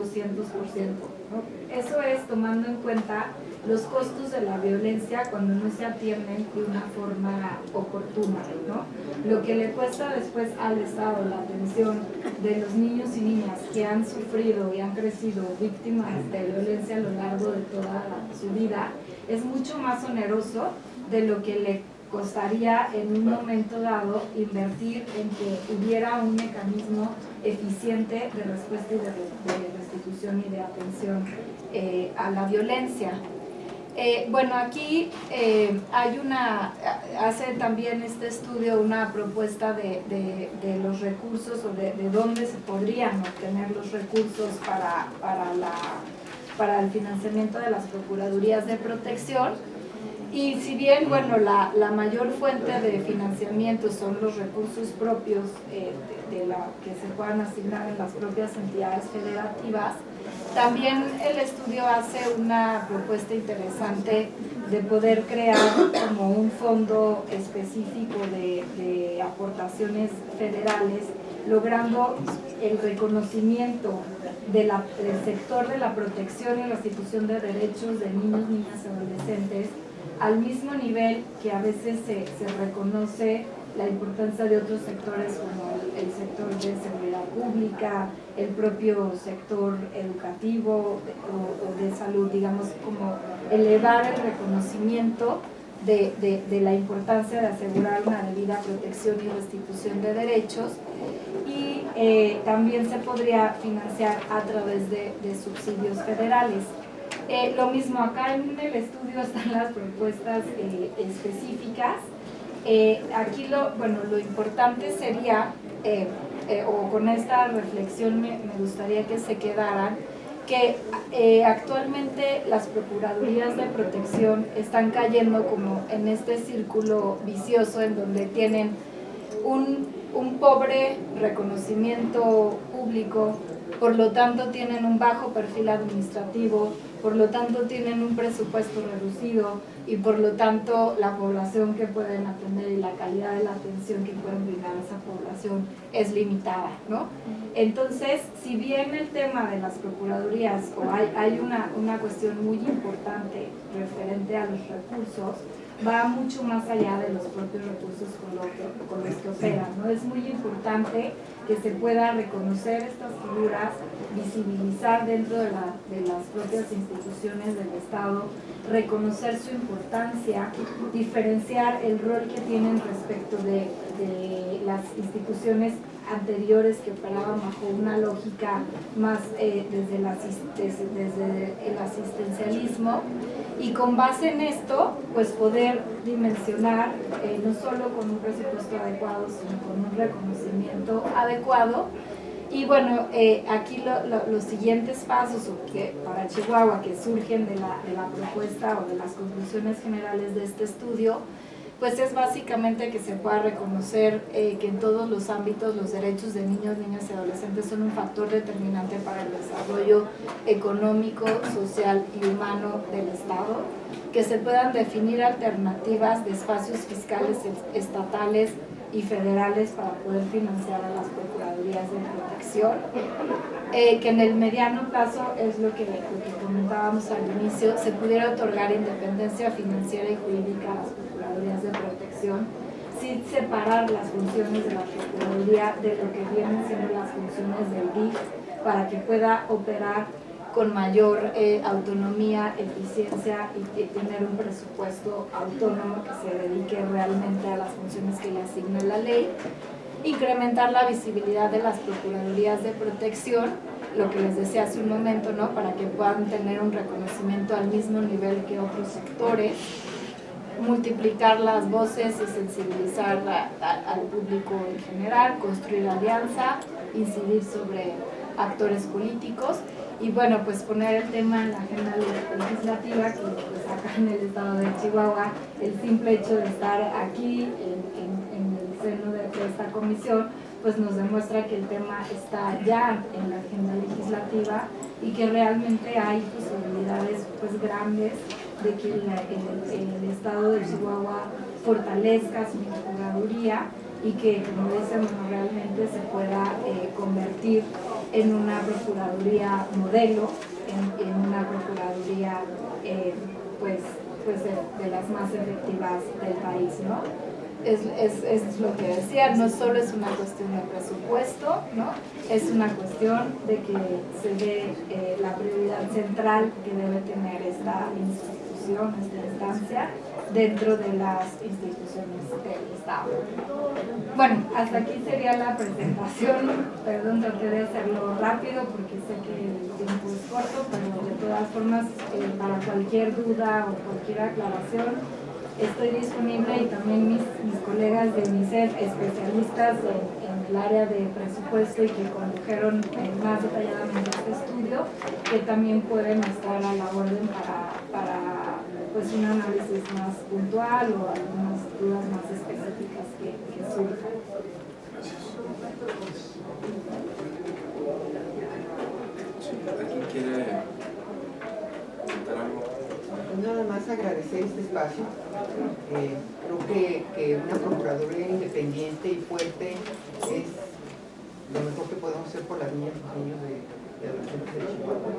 ¿no? Eso es tomando en cuenta los costos de la violencia cuando no se atienden de una forma oportuna, ¿no? Lo que le cuesta después al Estado la atención de los niños y niñas que han sufrido y han crecido víctimas de violencia a lo largo de toda su vida es mucho más oneroso de lo que le costaría en un momento dado invertir en que hubiera un mecanismo eficiente de respuesta y de restitución y de atención a la violencia. Bueno, aquí hace también este estudio una propuesta de los recursos o de dónde se podrían obtener los recursos para para el financiamiento de las Procuradurías de Protección. Y si bien, bueno, la mayor fuente de financiamiento son los recursos propios que se puedan asignar en las propias entidades federativas, también el estudio hace una propuesta interesante de poder crear como un fondo específico de aportaciones federales, logrando el reconocimiento del sector de la protección y restitución de derechos de niños, niñas y adolescentes, al mismo nivel que a veces se reconoce la importancia de otros sectores como el sector de seguridad pública, el propio sector educativo o de salud, digamos, como elevar el reconocimiento de la importancia de asegurar una debida protección y restitución de derechos. Y también se podría financiar a través de subsidios federales. Lo mismo, acá en el estudio están las propuestas específicas. Aquí lo importante sería, o con esta reflexión me gustaría que se quedaran, que actualmente las Procuradurías de Protección están cayendo como en este círculo vicioso en donde tienen un pobre reconocimiento público, por lo tanto tienen un bajo perfil administrativo, por lo tanto tienen un presupuesto reducido y por lo tanto la población que pueden atender y la calidad de la atención que pueden brindar a esa población es limitada, ¿no? Entonces, si bien el tema de las procuradurías, o hay una cuestión muy importante referente a los recursos, va mucho más allá de los propios recursos con los que operan, ¿no? Es muy importante que se pueda reconocer estas figuras, visibilizar dentro de las propias instituciones del Estado, reconocer su importancia, diferenciar el rol que tienen respecto de las instituciones anteriores que operaban bajo una lógica más desde el asistencialismo, y con base en esto pues poder dimensionar no solo con un presupuesto adecuado sino con un reconocimiento adecuado. Y bueno, aquí los siguientes pasos para Chihuahua que surgen de la propuesta o de las conclusiones generales de este estudio, pues es básicamente que se pueda reconocer que en todos los ámbitos los derechos de niños, niñas y adolescentes son un factor determinante para el desarrollo económico, social y humano del Estado, que se puedan definir alternativas de espacios fiscales estatales y federales para poder financiar a las procuradurías de protección, que en el mediano plazo es lo que comentábamos al inicio, se pudiera otorgar independencia financiera y jurídica a las procuradurías de protección, sin separar las funciones de la procuraduría de lo que vienen siendo las funciones del DIF, para que pueda operar con mayor autonomía, eficiencia y tener un presupuesto autónomo que se dedique realmente a las funciones que le asigna la ley. Incrementar la visibilidad de las procuradurías de protección, lo que les decía hace un momento, ¿no? Para que puedan tener un reconocimiento al mismo nivel que otros sectores. Multiplicar las voces y sensibilizar al público en general, construir alianza, incidir sobre actores políticos y bueno, pues poner el tema en la agenda legislativa, que pues acá en el estado de Chihuahua el simple hecho de estar aquí en el seno de esta comisión pues nos demuestra que el tema está ya en la agenda legislativa y que realmente hay posibilidades pues grandes de que el estado de Chihuahua fortalezca su procuraduría y que, como dicen, realmente se pueda convertir en una procuraduría modelo, en una procuraduría pues de las más efectivas del país, ¿no? Es lo que decía, no solo es una cuestión de presupuesto, ¿no? Es una cuestión de que se dé la prioridad central que debe tener esta institución, esta instancia, dentro de las instituciones del Estado. Bueno, hasta aquí sería la presentación. Perdón, traté de hacerlo rápido porque sé que el tiempo es corto, pero de todas formas, para cualquier duda o cualquier aclaración, estoy disponible, y también mis colegas de UNICEF, especialistas en el área de presupuesto y que condujeron más detalladamente este estudio, que también pueden estar a la orden para pues un análisis más puntual o algunas dudas más específicas que surjan. ¿Alguien quiere comentar algo? Nada más agradecer este espacio. Creo que una Procuraduría independiente y fuerte es lo mejor que podemos hacer por las niñas y niños de adolescentes de Chihuahua.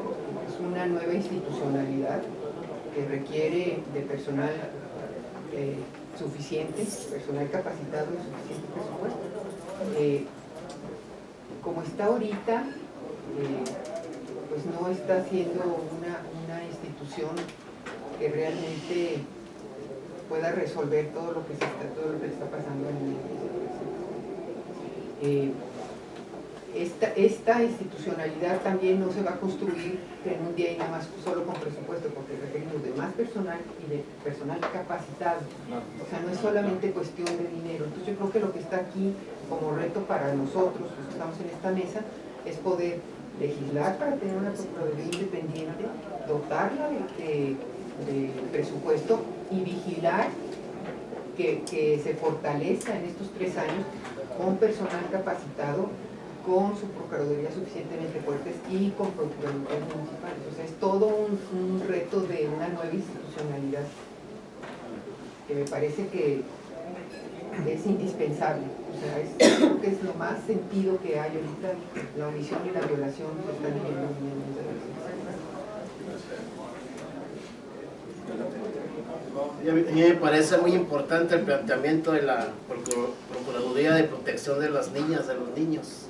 Es una nueva institucionalidad que requiere de personal suficiente, personal capacitado y suficiente presupuesto. Como está ahorita, pues no está siendo una institución que realmente pueda resolver todo lo que está pasando en el mundo. Esta institucionalidad también no se va a construir en un día y nada más solo con presupuesto, porque requerimos de más personal y de personal capacitado. O sea, no es solamente cuestión de dinero. Entonces yo creo que lo que está aquí como reto para nosotros, los que estamos en esta mesa, es poder legislar para tener una Procuraduría independiente, dotarla de presupuesto y vigilar que se fortalezca en estos 3 años con personal capacitado, con su Procuraduría suficientemente fuertes y con Procuradurías municipales. O sea, es todo un reto de una nueva institucionalidad que me parece que es indispensable. O sea, creo que es lo más sentido que hay ahorita, la omisión y la violación que están viviendo los niños de A mí me parece muy importante el planteamiento de la Procuraduría de Protección de las Niñas, de los niños,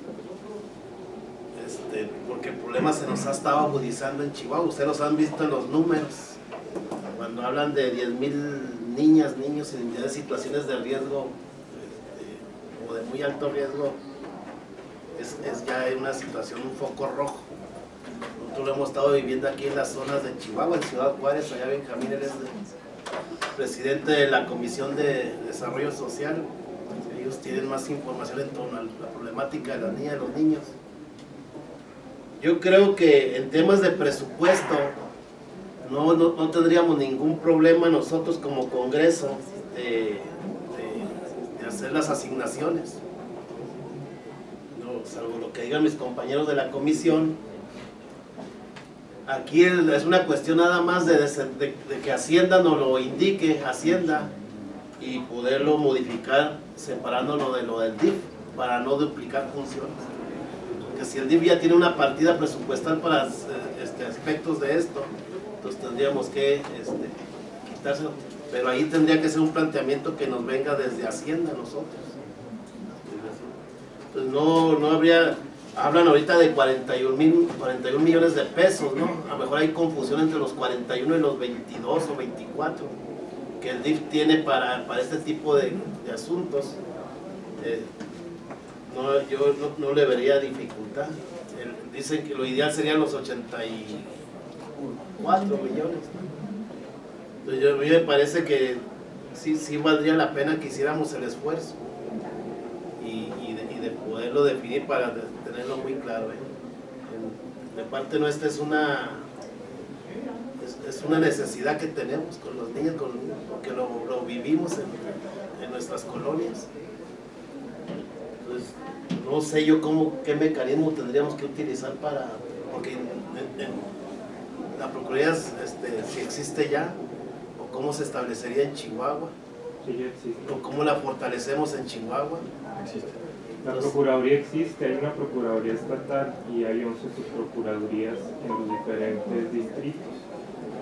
porque el problema se nos ha estado agudizando en Chihuahua. Ustedes los han visto en los números, cuando hablan de 10,000 niñas, niños en situaciones de riesgo o de muy alto riesgo, es ya una situación, un foco rojo. Nosotros lo hemos estado viviendo aquí en las zonas de Chihuahua, en Ciudad Juárez. Allá Benjamín, él es presidente de la Comisión de Desarrollo Social. Ellos tienen más información en torno a la problemática de las niñas y los niños. Yo creo que en temas de presupuesto no tendríamos ningún problema nosotros como Congreso de hacer las asignaciones, salvo lo que digan mis compañeros de la comisión. Aquí es una cuestión nada más de que Hacienda nos lo indique, Hacienda, y poderlo modificar separándolo de lo del DIF para no duplicar funciones. Porque si el DIF ya tiene una partida presupuestal para aspectos de esto, entonces tendríamos que quitárselo. Pero ahí tendría que ser un planteamiento que nos venga desde Hacienda a nosotros. Entonces no habría... Hablan ahorita de 41 millones de pesos, ¿no? A lo mejor hay confusión entre los 41 y los 22 o 24 que el DIF tiene para este tipo de asuntos. Yo no le vería dificultad. Dicen que lo ideal serían los 84 millones, ¿no? Entonces a mí me parece que sí valdría la pena que hiciéramos el esfuerzo y de poderlo definir para tenerlo muy claro. De parte nuestra es una necesidad que tenemos con los niños, porque lo vivimos en nuestras colonias. Entonces, no sé yo qué mecanismo tendríamos que utilizar porque la Procuraduría si existe ya, o cómo se establecería en Chihuahua, sí, ya existe. o cómo la fortalecemos en Chihuahua. Existe. La Procuraduría existe, hay una Procuraduría estatal y hay 11 subprocuradurías en los diferentes distritos.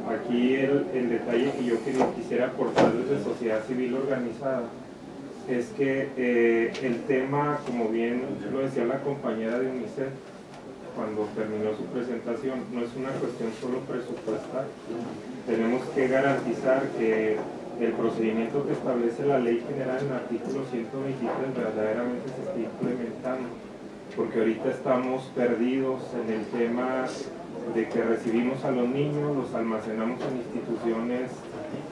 Aquí el detalle que yo quisiera aportar desde sociedad civil organizada es que el tema, como bien lo decía la compañera de UNICEF cuando terminó su presentación, no es una cuestión solo presupuestal. Tenemos que garantizar que el procedimiento que establece la Ley General en el artículo 123 verdaderamente se esté implementando, porque ahorita estamos perdidos en el tema de que recibimos a los niños, los almacenamos en instituciones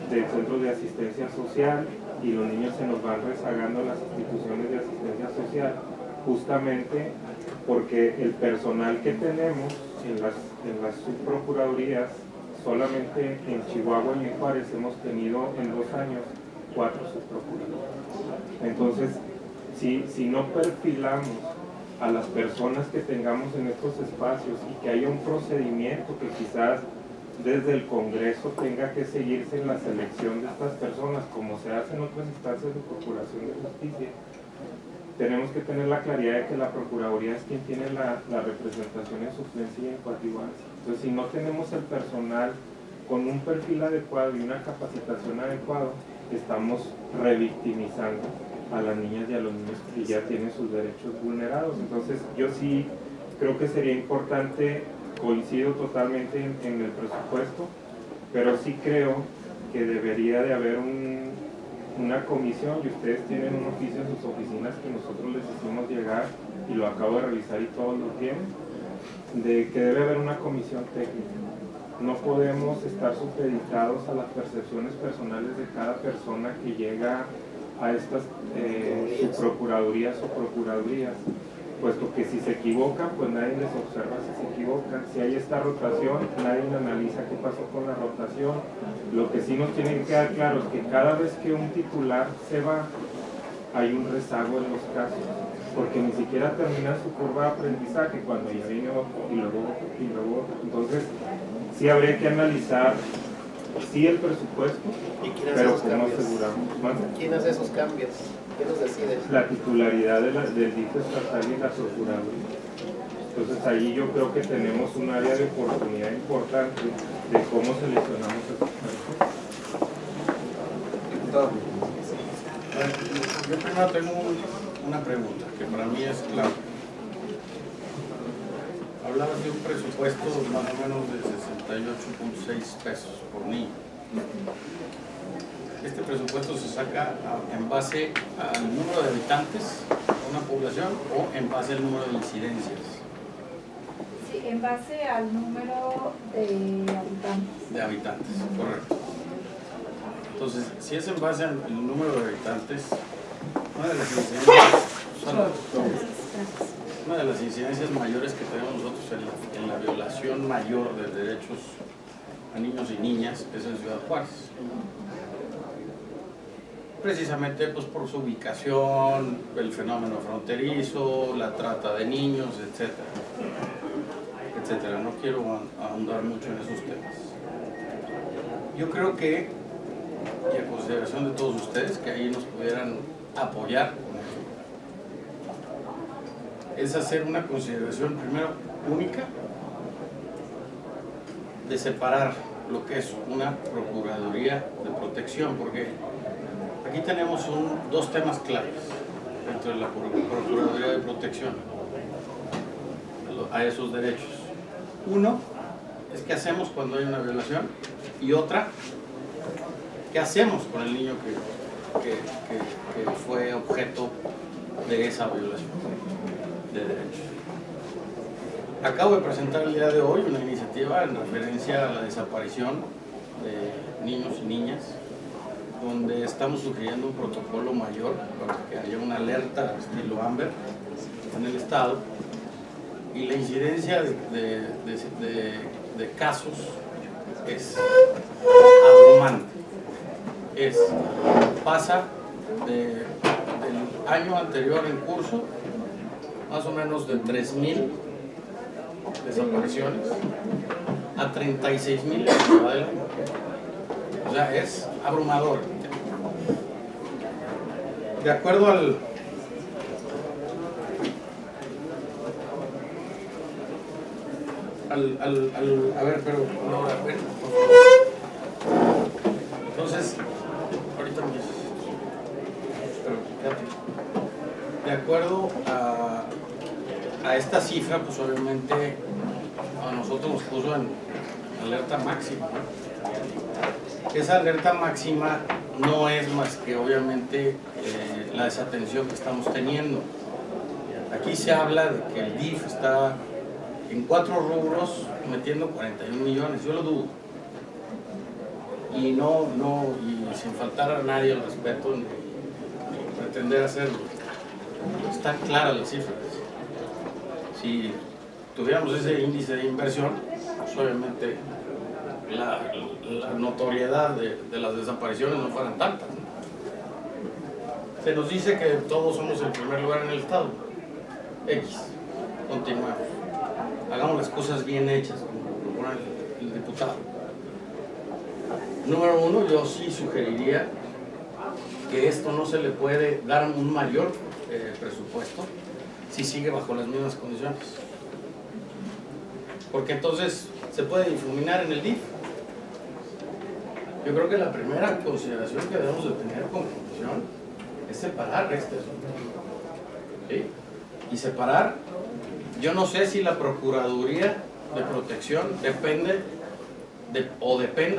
de centros de asistencia social y los niños se nos van rezagando a las instituciones de asistencia social justamente porque el personal que tenemos en las subprocuradurías, solamente en Chihuahua y en Juárez hemos tenido en 2 años 4 subprocuradurías. Entonces, si no perfilamos a las personas que tengamos en estos espacios y que haya un procedimiento que quizás desde el Congreso tenga que seguirse en la selección de estas personas, como se hace en otras instancias de procuración de justicia, tenemos que tener la claridad de que la Procuraduría es quien tiene la representación en suplencia y en coadyuvancia. Entonces, si no tenemos el personal con un perfil adecuado y una capacitación adecuada, estamos revictimizando a las niñas y a los niños que ya tienen sus derechos vulnerados. Entonces, yo sí creo que sería importante, coincido totalmente en el presupuesto, pero sí creo que debería de haber una comisión, y ustedes tienen un oficio en sus oficinas que nosotros les hicimos llegar, y lo acabo de revisar y todos lo tienen, de que debe haber una comisión técnica. No podemos estar supeditados a las percepciones personales de cada persona que llega a estas subprocuradurías o procuradurías, puesto que si se equivocan, pues nadie les observa si se equivocan. Si hay esta rotación, nadie analiza qué pasó con la rotación. Lo que sí nos tiene que quedar claro es que cada vez que un titular se va, hay un rezago en los casos, porque ni siquiera termina su curva de aprendizaje cuando ya viene otro y luego otro y luego otro. Entonces, sí habría que analizar sí el presupuesto, pero cómo aseguramos. ¿Quién hace esos cambios? ¿Quién los decide? La titularidad del DIF estatal y la Procuraduría. Entonces ahí yo creo que tenemos un área de oportunidad importante de cómo seleccionamos esos casos. Diputado. Yo primero tengo una pregunta que para mí es clave. Hablabas de un presupuesto más o menos de 68.6 pesos por niño. Este presupuesto se saca en base al número de habitantes de una población o en base al número de incidencias. Sí, en base al número de habitantes. De habitantes, correcto. Entonces, si es en base al número de habitantes, una de las incidencias mayores que tenemos nosotros en la violación mayor de derechos a niños y niñas es en Ciudad Juárez. Precisamente pues, por su ubicación, el fenómeno fronterizo, la trata de niños, etcétera, etcétera. No quiero ahondar mucho en esos temas. Yo creo que, y a consideración de todos ustedes, que ahí nos pudieran apoyar con eso, es hacer una consideración primero única de separar lo que es una Procuraduría de Protección, porque aquí tenemos dos temas claves dentro de la Procuraduría de Protección a esos derechos. Uno es qué hacemos cuando hay una violación, y otra, qué hacemos con el niño que fue objeto de esa violación de derechos. Acabo de presentar el día de hoy una iniciativa en referencia a la desaparición de niños y niñas, donde estamos sugiriendo un protocolo mayor para que haya una alerta estilo Amber en el estado, y la incidencia de casos es abrumante. Pasa del año anterior en curso, más o menos de 3,000 desapariciones a 36,000 en lo que va del año. O sea, es abrumador. De acuerdo a ver, pero no, a ver, entonces, ahorita me dices, pero de acuerdo a esta cifra, pues obviamente a nosotros nos puso en alerta máxima, ¿no? Esa alerta máxima no es más que obviamente la desatención que estamos teniendo. Aquí se habla de que el DIF está en 4 rubros metiendo 41 millones, yo lo dudo. Y y sin faltar a nadie el respeto ni pretender hacerlo. están claras las cifras. Si tuviéramos ese índice de inversión, pues obviamente la notoriedad de las desapariciones no fueran tantas, ¿no? Se nos dice que todos somos el primer lugar en el estado. X. Continuamos. Hagamos las cosas bien hechas, como propone el diputado. Número uno, yo sí sugeriría que esto no se le puede dar un mayor presupuesto si sigue bajo las mismas condiciones. Porque entonces se puede difuminar en el DIF. Yo creo que la primera consideración que debemos de tener como comisión es separar este asunto. ¿Sí? Y separar, yo no sé si la Procuraduría de Protección dependa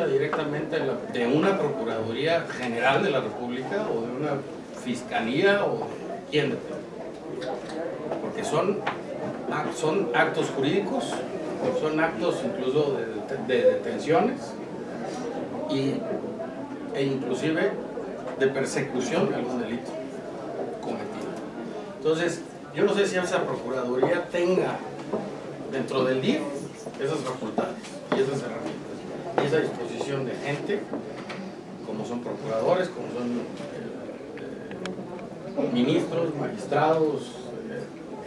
directamente de una Procuraduría General de la República o de una Fiscalía o de quién depende. Porque son actos jurídicos, son actos incluso de detenciones e inclusive de persecución de algún delito cometido. Entonces, yo no sé si esa Procuraduría tenga dentro del DIF esas facultades y esas herramientas y esa disposición de gente, como son procuradores, como son ministros, magistrados,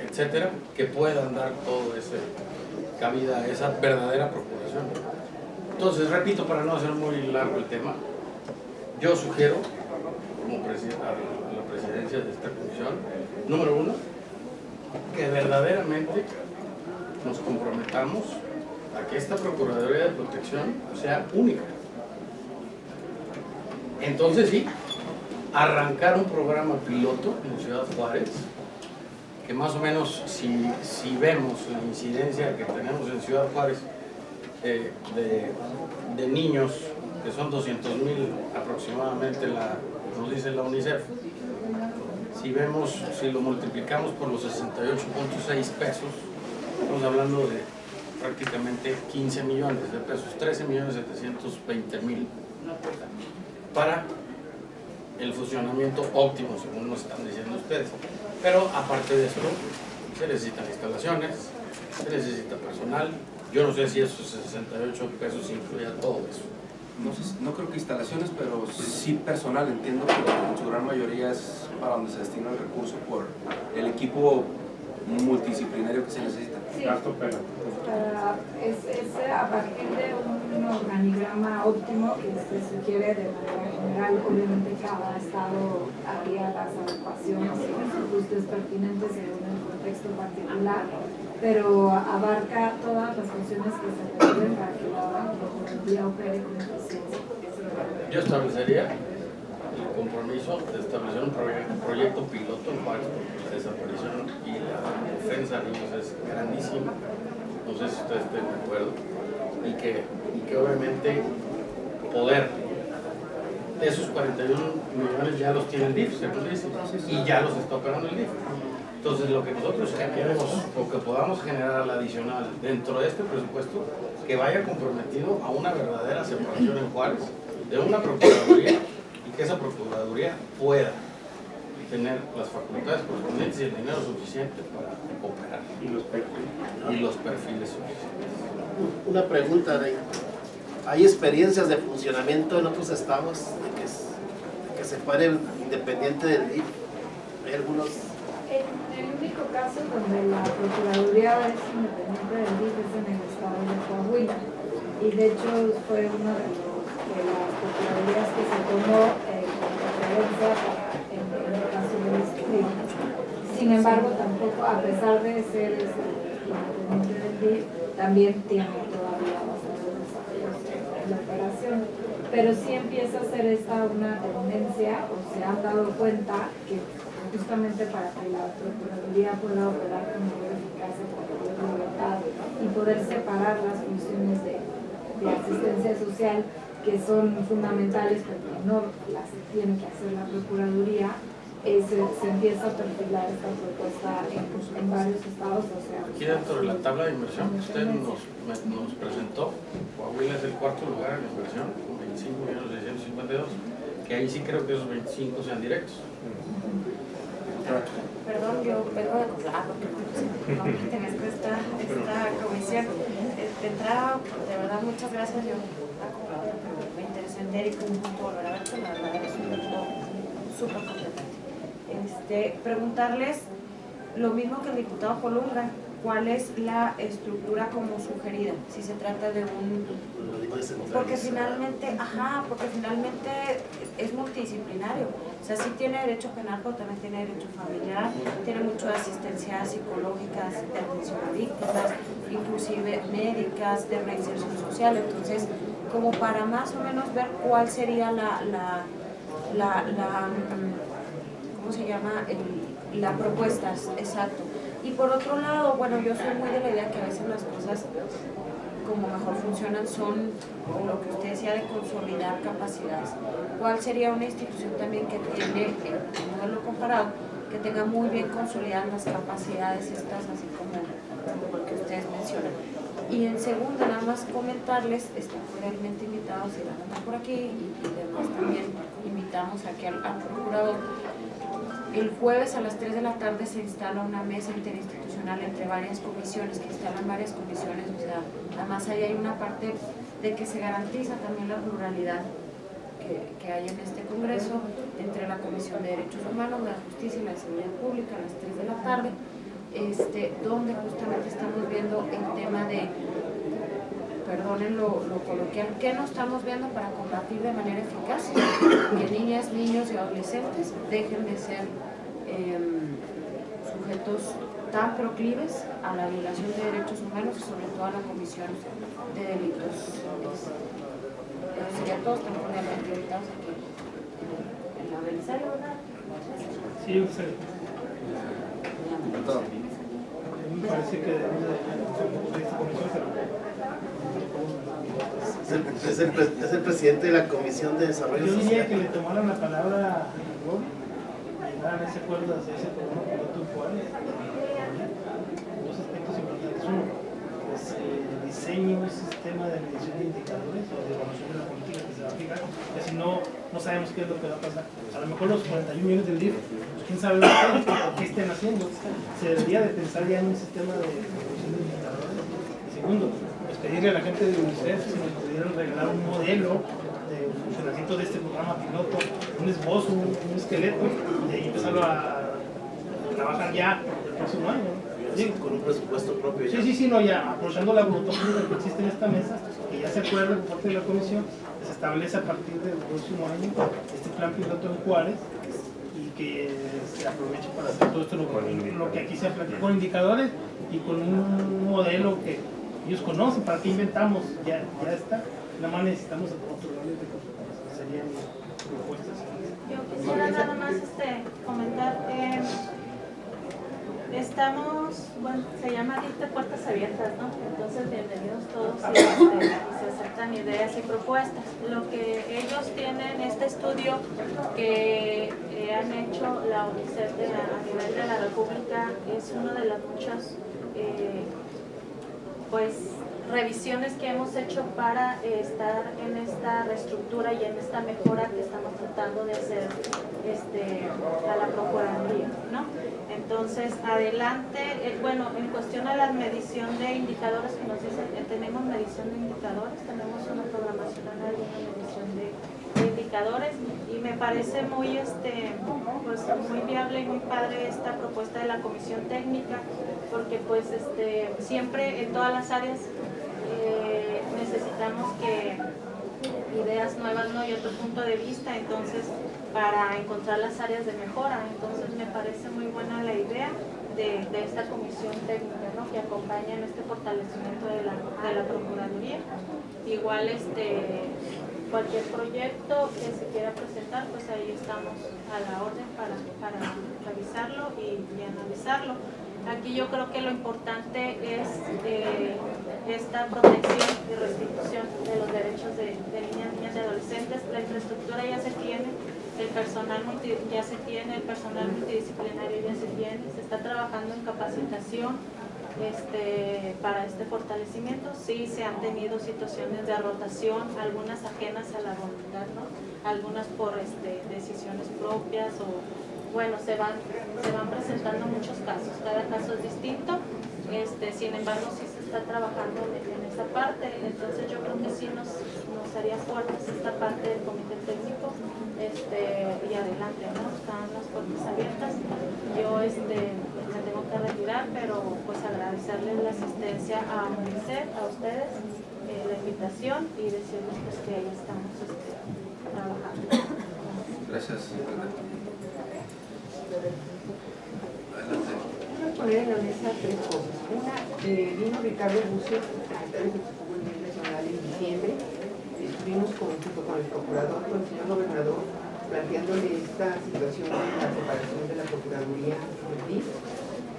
etcétera, que puedan dar todo ese cabida a esa verdadera procuración. Entonces, repito, para no hacer muy largo el tema, yo sugiero como a la presidencia de esta comisión, número uno, que verdaderamente nos comprometamos a que esta Procuraduría de Protección sea única. Entonces sí, arrancar un programa piloto en Ciudad Juárez, que más o menos si vemos la incidencia que tenemos en Ciudad Juárez de niños, que son 200,000 aproximadamente, nos dice la UNICEF, si lo multiplicamos por los 68.6 pesos, estamos hablando de prácticamente 15 millones de pesos, 13.720.000 para el funcionamiento óptimo, según nos están diciendo ustedes. Pero aparte de esto, se necesitan instalaciones, se necesita personal. Yo no sé si esos 68 pesos incluyen todo eso. No creo que instalaciones, pero sí personal. Entiendo que en su gran mayoría es para donde se destina el recurso por el equipo multidisciplinario que se necesita. Sí, es a partir de un organigrama óptimo que se sugiere de manera general. Obviamente cada estado haría las adecuaciones y los ajustes pertinentes según el contexto particular, pero abarca todas las funciones que se requieren para que la Procuraduría opere con eficiencia. Yo establecería el compromiso de establecer un proyecto piloto en Juárez, porque la desaparición y la ofensa a niños es grandísima. No sé si ustedes estén de acuerdo. Y que obviamente poder, esos 41 millones ya los tiene el DIF, según dice, y ya los está operando el DIF. Entonces, lo que nosotros generemos o que podamos generar al adicional dentro de este presupuesto, que vaya comprometido a una verdadera separación en Juárez de una Procuraduría, y que esa Procuraduría pueda tener las facultades correspondientes y el dinero suficiente para operar. Y los perfiles suficientes. Una pregunta, ¿hay experiencias de funcionamiento en otros estados de que se pare independiente del DIF? ¿Hay algunos? El único caso donde la Procuraduría es independiente del DIF es en el estado de Coahuila, y de hecho fue una de las Procuradurías que se tomó como referencia en el caso del distrito. Sin embargo, tampoco, a pesar de ser independiente del DIF, también tiene todavía bastantes desafíos en la operación. Pero sí empieza a ser esta una tendencia, o se han dado cuenta que justamente para que la Procuraduría pueda operar con mayor eficacia, con mayor libertad y poder separar las funciones de asistencia social, que son fundamentales porque no las tiene que hacer la Procuraduría, se empieza a perfilar esta propuesta en varios estados. O sea, aquí dentro de la tabla de inversión que usted nos presentó, Coahuila es el cuarto lugar en inversión, con 25.652.000, que ahí sí creo que esos 25 sean directos. Perdón, yo vengo de Cotlán porque no pertenezco a esta comisión. De entrada, de verdad, muchas gracias. Yo me interesé en él y fue un gusto volver a verte. La verdad, es un evento súper competente. Preguntarles lo mismo que el diputado Colunga. ¿Cuál es la estructura como sugerida? Si se trata de un... Porque finalmente es multidisciplinario. O sea, sí tiene derecho penal, pero también tiene derecho familiar, tiene mucho de asistencia psicológica, de atención a víctimas, inclusive médicas, de reinserción social. Entonces, como para más o menos ver cuál sería ¿cómo se llama? La propuesta, exacto. Y por otro lado, bueno, yo soy muy de la idea que a veces las cosas como mejor funcionan son lo que usted decía de consolidar capacidades. ¿Cuál sería una institución también que tiene, en modelo comparado, que tenga muy bien consolidadas las capacidades estas, así como lo que ustedes mencionan? Y en segunda, nada más comentarles, están cordialmente invitados si van a andar por aquí y además también invitamos aquí al procurador. El jueves a las 3 de la tarde se instala una mesa interinstitucional entre varias comisiones, que instalan varias comisiones, o sea, además ahí hay una parte de que se garantiza también la pluralidad que hay en este Congreso entre la Comisión de Derechos Humanos, la Justicia y la Seguridad Pública a las 3 de la tarde, donde justamente estamos viendo el tema de, perdonen lo coloquial, ¿qué no estamos viendo para combatir de manera eficaz? Que niñas, niños y adolescentes dejen de ser sujetos tan proclives a la violación de derechos humanos y sobre todo a la comisión de delitos. Sería todos están cordialmente invitados aquí en la Belisario, ¿verdad? Sí, usted. Me parece que debemos de esta comisión, pero Es el presidente de la Comisión de Desarrollo Social. Yo diría que le tomaran la palabra a Igor y llegaran ese acuerdo hacia ese programa piloto en Juárez. Dos aspectos importantes. Uno, pues el diseño de un sistema de medición de indicadores o de evaluación de la política que se va a aplicar, que si no, no sabemos qué es lo que va a pasar. A lo mejor los 41 millones del DIF, pues quién sabe lo que estén haciendo. Se debería de pensar ya en un sistema de evaluación de indicadores. Y segundo, pues pedirle a la gente de UNICEF si nos pudieran regalar un modelo de funcionamiento de este programa piloto, un esbozo, un esqueleto, y ahí empezarlo a trabajar ya el próximo año. Sí, con un presupuesto propio. Ya. Sí, no, ya aprovechando la autonomía que existe en esta mesa, que ya se acuerda por parte de la comisión, se establece a partir del próximo año este plan piloto en Juárez y que se aproveche para hacer todo esto lo que aquí se plantea con indicadores y con un modelo que ellos conocen. ¿Para qué inventamos? Ya está. Nada más necesitamos otro lado de serían propuestas. Yo quisiera nada más comentar. Bueno, se llama DIF de Puertas Abiertas, ¿no? Entonces, bienvenidos todos y se aceptan ideas y propuestas. Lo que ellos tienen, este estudio que han hecho la UNICEF a nivel de la República, es una de las muchas revisiones que hemos hecho para estar en esta reestructura y en esta mejora que estamos tratando de hacer a la Procuraduría, ¿no? Entonces, adelante, en cuestión a la medición de indicadores que nos dicen, tenemos medición de indicadores, tenemos una programación anual y una medición de indicadores, y me parece muy, muy viable y muy padre esta propuesta de la Comisión Técnica, porque siempre en todas las áreas necesitamos ideas nuevas, ¿no? Y otro punto de vista, entonces, para encontrar las áreas de mejora. Entonces me parece muy buena la idea de esta comisión técnica, ¿no? Que acompaña en este fortalecimiento de la Procuraduría. Igual cualquier proyecto que se quiera presentar, pues ahí estamos a la orden para revisarlo y analizarlo. Aquí yo creo que lo importante es esta protección y restitución de los derechos de niñas, niñas y adolescentes. La infraestructura ya se tiene, el personal ya se tiene, el personal multidisciplinario ya se tiene, se está trabajando en capacitación para este fortalecimiento. Sí se han tenido situaciones de rotación, algunas ajenas a la voluntad, ¿no? Algunas por decisiones propias o bueno, se van presentando muchos casos, cada caso es distinto, sin embargo sí se está trabajando en esa parte, entonces yo creo que sí nos haría fuertes esta parte del comité técnico y adelante, ¿no? Están las puertas abiertas. Yo me tengo que retirar, pero pues agradecerles la asistencia a UNICEF, a ustedes, la invitación y decirles pues que ahí estamos trabajando. Gracias. Adelante. Voy a poner en la mesa tres cosas. Una, vino Ricardo Bucio, secretario ejecutivo a nivel nacional en diciembre. Estuvimos junto con el procurador, con el señor gobernador, planteándole esta situación de la separación de la Procuraduría del DIF.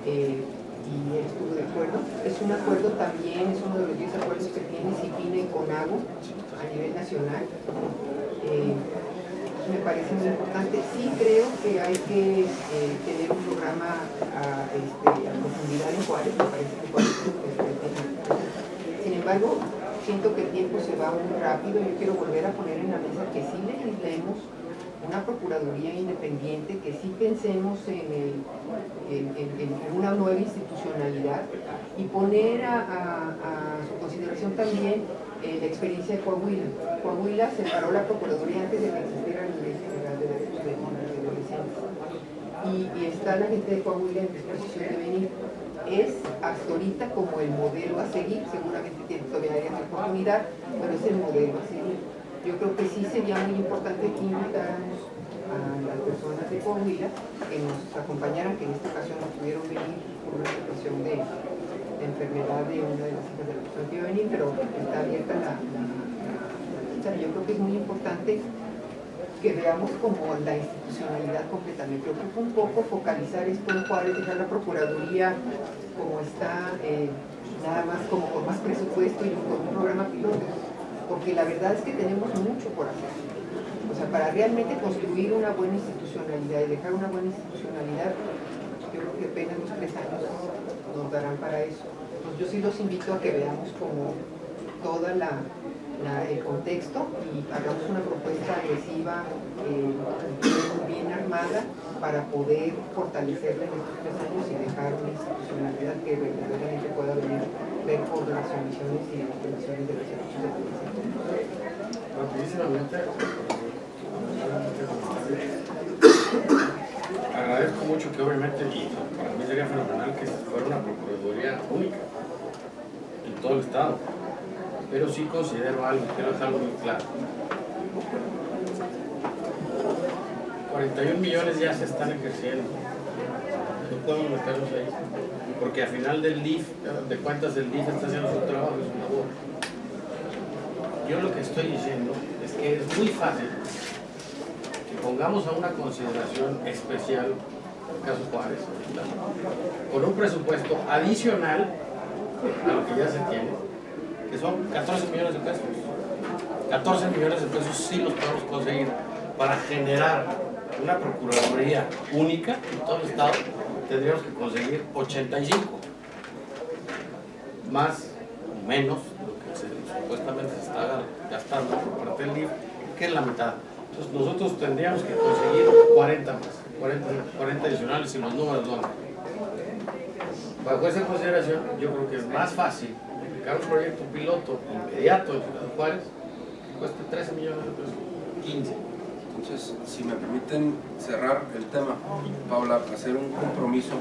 Y él estuvo de acuerdo. Es un acuerdo también, es uno de los 10 acuerdos que tiene CIPINA y CONAGO a nivel nacional. Me parece muy importante. Sí creo que hay que tener un programa a profundidad en Juárez, me parece que Juárez sin embargo, siento que el tiempo se va muy rápido. Yo quiero volver a poner en la mesa que sí legislemos una procuraduría independiente, que sí pensemos en una nueva institucionalidad y poner a su consideración también la experiencia de Coahuila. Coahuila separó la Procuraduría antes de que existiera la Ley General de Derechos de Adolescentes. Y está la gente de Coahuila en disposición de venir. Es hasta ahorita como el modelo a seguir, seguramente todavía hay una oportunidad, pero es el modelo a seguir. Yo creo que sí sería muy importante que invitáramos a las personas de Coahuila que nos acompañaran, que en esta ocasión no pudieron venir por una situación de enfermedad de una de las hijas de la persona que iba a venir, pero está abierta la yo creo que es muy importante que veamos como la institucionalidad completa. Me preocupa un poco focalizar esto en Juárez, dejar la Procuraduría como está, nada más como con más presupuesto y con un programa piloto, porque la verdad es que tenemos mucho por hacer. O sea, para realmente construir una buena institucionalidad y dejar una buena institucionalidad, yo creo que apenas los 3 años nos darán para eso. Entonces yo sí los invito a que veamos como toda el contexto y hagamos una propuesta agresiva, bien armada, para poder fortalecerla en estos 3 años y dejar una institucionalidad que verdaderamente pueda ver por las omisiones y las violaciones de los derechos de la Rapidísimamente, agradezco mucho que obviamente, y para mí sería fenomenal que fuera una procuraduría única en todo el estado, pero sí considero algo, quiero dejarlo muy claro. 41 millones ya se están ejerciendo, no podemos meterlos ahí, porque al final del DIF, de cuentas el DIF está haciendo su trabajo y su labor. Yo lo que estoy diciendo es que es muy fácil que pongamos a una consideración especial, el caso Juárez, con un presupuesto adicional a lo que ya se tiene, que son 14 millones de pesos. 14 millones de pesos sí los podemos conseguir para generar una procuraduría única en todo el estado. Tendríamos que conseguir 85, más o menos lo que supuestamente se está gastando por parte del DIF, que es la mitad. Entonces nosotros tendríamos que conseguir 40 más, 40 adicionales si los números no dan. Bajo esa consideración, yo creo que es más fácil aplicar un proyecto piloto inmediato en Ciudad Juárez que cueste 13 millones de pesos, 15. Entonces, si me permiten cerrar el tema, Paula, hacer un compromiso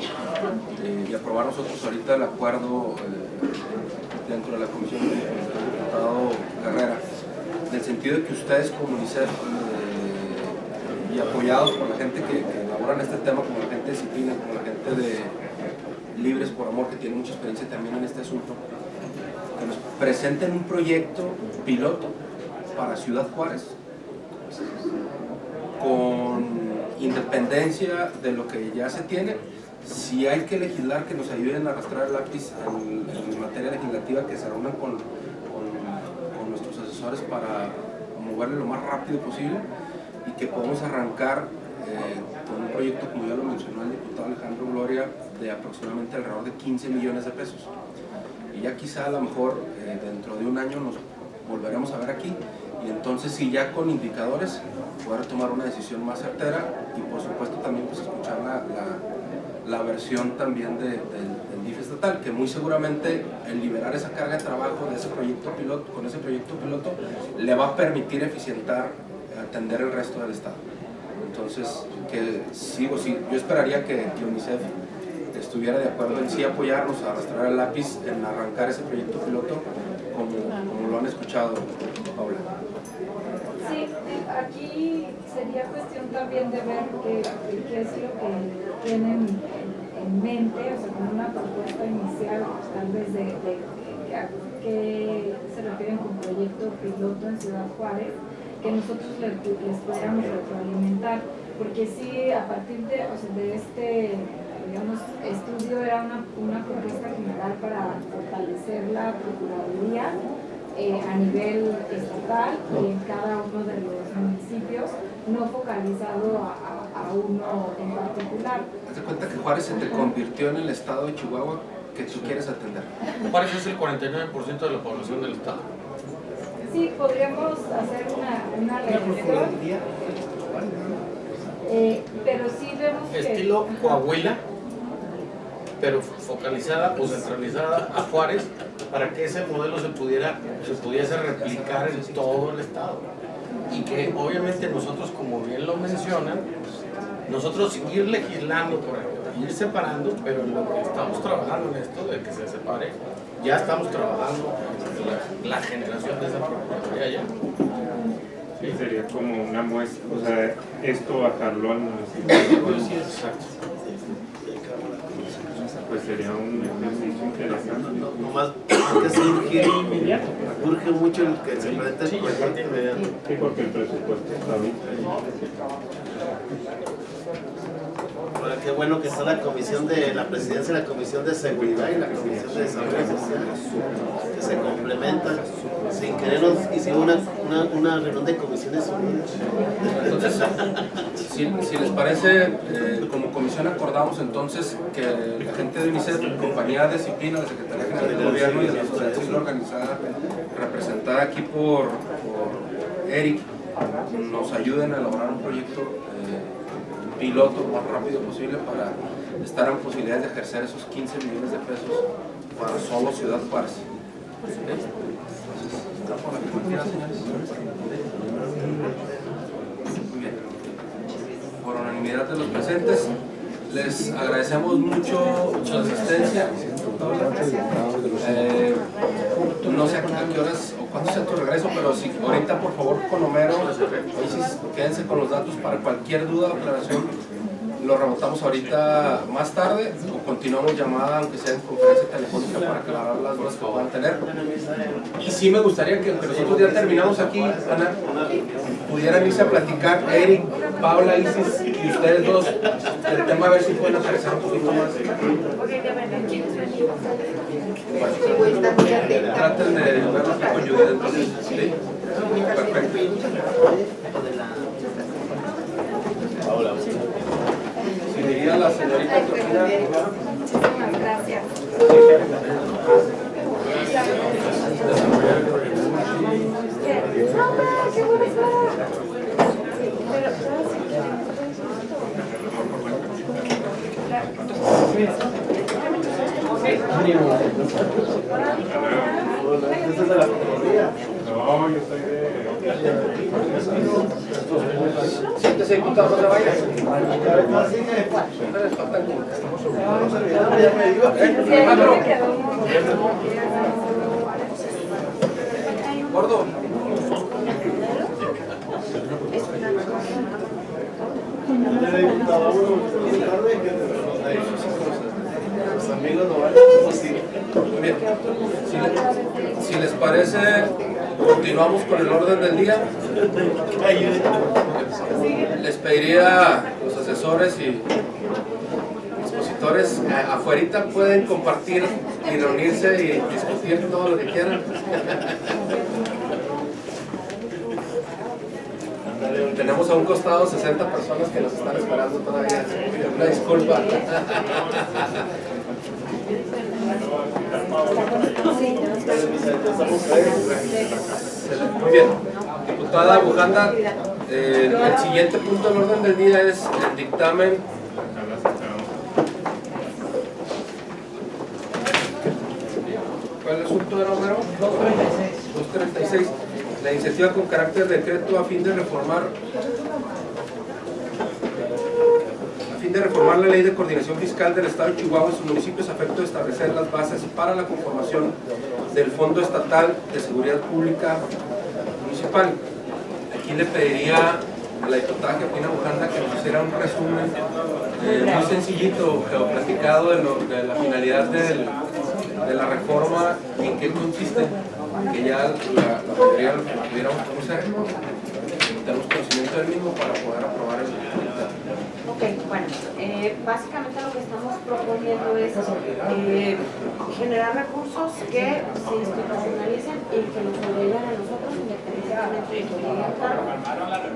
y aprobar nosotros ahorita el acuerdo dentro de la comisión del diputado Carrera, en el sentido de que ustedes como UNICEF y apoyados por la gente que elabora en este tema, como la gente de CIPINA, como la gente de Libres por Amor, que tiene mucha experiencia también en este asunto, que nos presenten un proyecto piloto para Ciudad Juárez, con independencia de lo que ya se tiene. Si hay que legislar, que nos ayuden a arrastrar el lápiz en materia legislativa, que se reúnan con nuestros asesores para moverle lo más rápido posible y que podamos arrancar con un proyecto, como ya lo mencionó el diputado Alejandro Gloria, de aproximadamente alrededor de 15 millones de pesos. Y ya quizá a lo mejor dentro de un año nos volveremos a ver aquí, y entonces sí, ya con indicadores poder tomar una decisión más certera, y por supuesto también pues escuchar la versión también del DIF estatal, que muy seguramente el liberar esa carga de trabajo de ese proyecto piloto, con ese proyecto piloto, le va a permitir eficientar, atender el resto del estado. Entonces, que sí, yo esperaría que UNICEF estuviera de acuerdo en sí apoyarnos a arrastrar el lápiz en arrancar ese proyecto piloto, como lo han escuchado, Paula. Sí, aquí sería cuestión también de ver qué es lo que tienen en mente, o sea, con una propuesta inicial, tal vez de a qué se refieren con proyecto piloto en Ciudad Juárez, que nosotros les pudiéramos retroalimentar, porque sí, a partir de este, digamos, estudio era una propuesta general para fortalecer la Procuraduría a nivel estatal y en cada uno de los municipios, no focalizado a uno en particular. Haz de cuenta que Juárez se te convirtió en el estado de Chihuahua que tú quieres atender. Juárez es el 49% de la población del estado. Sí, podríamos hacer una revisión, pero sí vemos que... Estilo Coahuila, pero focalizada o centralizada a Juárez, para que ese modelo se pudiese replicar en todo el estado. Y que obviamente nosotros, como bien lo mencionan, nosotros ir legislando por ahí, ir separando, pero en lo que estamos trabajando en esto de que se separe, ya estamos trabajando la generación de esa procuraduría ya. Sí, sería como una muestra, o sea, esto bajarlo al municipio. Exacto. Pues sería un ejercicio interesante. Nomás urge mucho el que se presente el proyecto inmediato. Sí, porque el presupuesto está ahorita. Ahora, qué bueno que está la comisión de la presidencia de la Comisión de Seguridad y la Comisión de Desarrollo Social, que se complementan. Sin querernos hicimos una reunión de comisiones unidas. Entonces, si les parece, como comisión acordamos entonces que la gente de UNICEF, compañía de disciplina, la Secretaría General del Gobierno y de la sociedad civil organizada, representada aquí por Eric, nos ayuden a elaborar un proyecto piloto lo más rápido posible para estar en posibilidades de ejercer esos 15 millones de pesos para solo Ciudad Juárez. ¿Está por la firmativa, señores? Muy bien. Por unanimidad de los presentes, les agradecemos mucho su asistencia. No sé a qué horas o cuándo sea tu regreso, pero si ahorita por favor con Homero, quédense con los datos para cualquier duda o aclaración. Lo rebotamos ahorita más tarde o continuamos llamada, aunque sea en conferencia telefónica, para aclarar las dudas que puedan tener. Y sí me gustaría que, aunque nosotros ya terminamos aquí, Ana, pudieran irse a platicar, Eric, Paula, Isis y ustedes dos, el tema, a ver si pueden aterrizar un poquito más. Bueno, traten de verlos con Judith entonces, ¿sí? Perfecto. Paula. Si diría la señorita Trujillo. Muchísimas gracias. ¡Qué bueno está! No, yo soy de... Siéntese, diputado, no se vaya. Gordo. Los amigos no van Muy bien. Si les parece, continuamos con el orden del día. Les pediría a los asesores y expositores, afuerita pueden compartir y reunirse y discutir todo lo que quieran. tenemos a un costado 60 personas que nos están esperando todavía. Una disculpa. Muy bien. Diputada Bujanda, el siguiente punto del orden del día es el dictamen. ¿Cuál asunto era, Homero? 236. La iniciativa con carácter de decreto a fin de reformar la Ley de Coordinación Fiscal del Estado de Chihuahua y sus municipios a efecto de establecer las bases para la conformación del Fondo Estatal de Seguridad Pública Municipal. Aquí le pediría a la diputada Georgina Bujanda que nos hiciera un resumen muy sencillito, pero platicado de la finalidad de la reforma y en qué consiste, que ya la mayoría lo pudiéramos conocer, tenemos conocimiento del mismo para poder aprobar el Ok, bueno, básicamente lo que estamos proponiendo es generar recursos que se institucionalicen y que nos obliguen a nosotros independientemente de que llegue al cargo,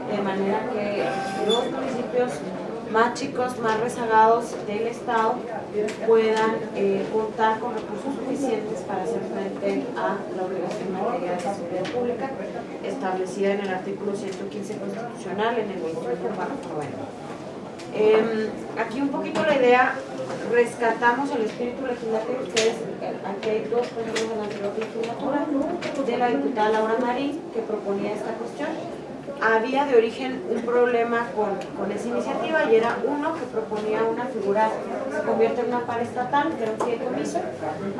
de manera que los municipios más chicos, más rezagados del Estado puedan contar con recursos suficientes para hacer frente a la obligación en materia de seguridad pública establecida en el artículo 115 constitucional en el 21.9. Aquí un poquito la idea, rescatamos el espíritu legislativo, ustedes, aquí hay dos personas de la anterior legislatura, de la diputada Laura Marín, que proponía esta cuestión. Había de origen un problema con esa iniciativa y era uno que proponía una figura, se convierte en una paraestatal, que era un fideicomiso,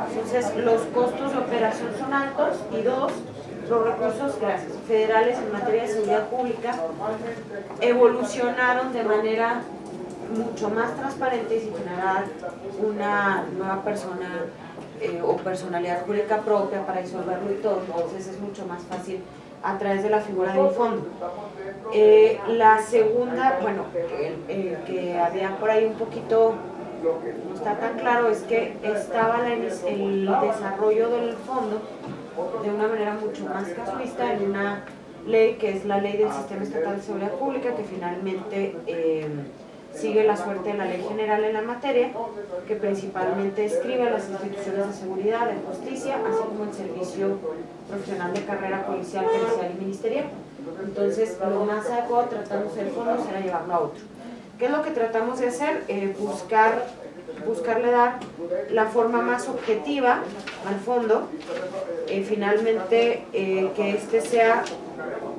entonces los costos de operación son altos, y dos, los recursos federales en materia de seguridad pública evolucionaron de manera mucho más transparente y sin generar una nueva persona o personalidad jurídica propia para disolverlo y todo, entonces es mucho más fácil a través de la figura de un fondo. La segunda, bueno, que había por ahí un poquito, no está tan claro, es que estaba el desarrollo del fondo de una manera mucho más casuista en una ley que es la Ley del Sistema Estatal de Seguridad Pública, que finalmente sigue la suerte de la Ley General en la materia, que principalmente describe a las instituciones de seguridad, de justicia, así como el servicio profesional de carrera policial, policial y ministerial. Entonces, lo más adecuado tratándose del fondo será llevarlo a otro. ¿Qué es lo que tratamos de hacer? Buscarle dar la forma más objetiva al fondo, finalmente que este sea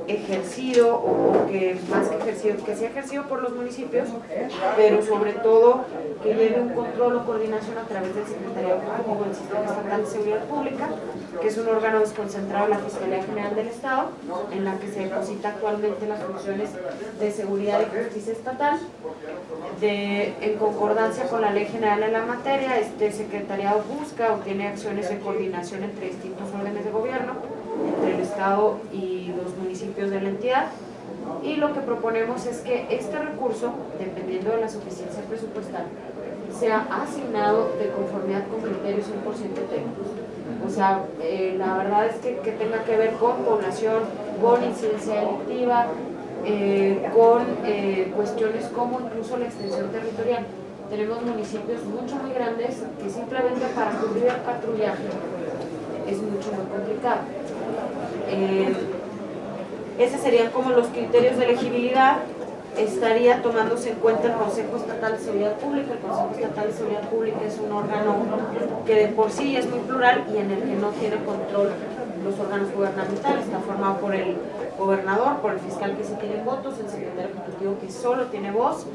ejercido, o que más que ejercido, que sea ejercido por los municipios, pero sobre todo que lleve un control o coordinación a través del Secretariado Ejecutivo del Sistema Estatal de Seguridad Pública, que es un órgano desconcentrado de la Fiscalía General del Estado, en la que se deposita actualmente las funciones de seguridad y justicia estatal. En concordancia con la Ley General en la materia, este secretariado busca o tiene acciones de coordinación entre distintos órdenes de gobierno, entre el Estado y los municipios de la entidad, y lo que proponemos es que este recurso, dependiendo de la suficiencia presupuestal, sea asignado de conformidad con criterios 100% técnicos. O sea, la verdad es que tenga que ver con población, con incidencia delictiva, con cuestiones como incluso la extensión territorial. Tenemos municipios muy grandes que simplemente para cubrir el patrullaje es muy complicado. Esos serían como los criterios de elegibilidad. Estaría tomándose en cuenta el Consejo Estatal de Seguridad Pública. El Consejo Estatal de Seguridad Pública es un órgano que de por sí es muy plural y en el que no tiene control los órganos gubernamentales. Está formado por el gobernador, por el fiscal que sí tiene votos, el secretario ejecutivo que solo tiene voz,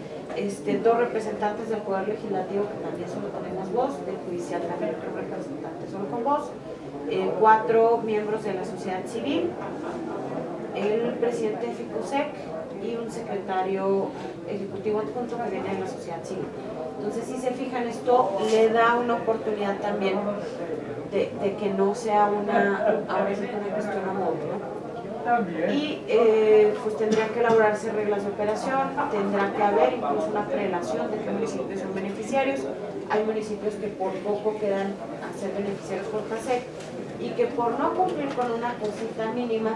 dos representantes del Poder Legislativo que también solo tenemos voz, del Judicial también otro representante solo con voz, 4 miembros de la sociedad civil, el presidente de FICOSEC y un secretario ejecutivo adjunto que viene de la sociedad civil. Entonces, si se fijan, esto le da una oportunidad también de que no sea ahora sí una cuestión a modo, ¿no? Y pues tendrían que elaborarse reglas de operación, tendrá que haber incluso una prelación de qué municipios son beneficiarios. Hay municipios que por poco quedan a ser beneficiarios por PASEC y que por no cumplir con una cosita mínima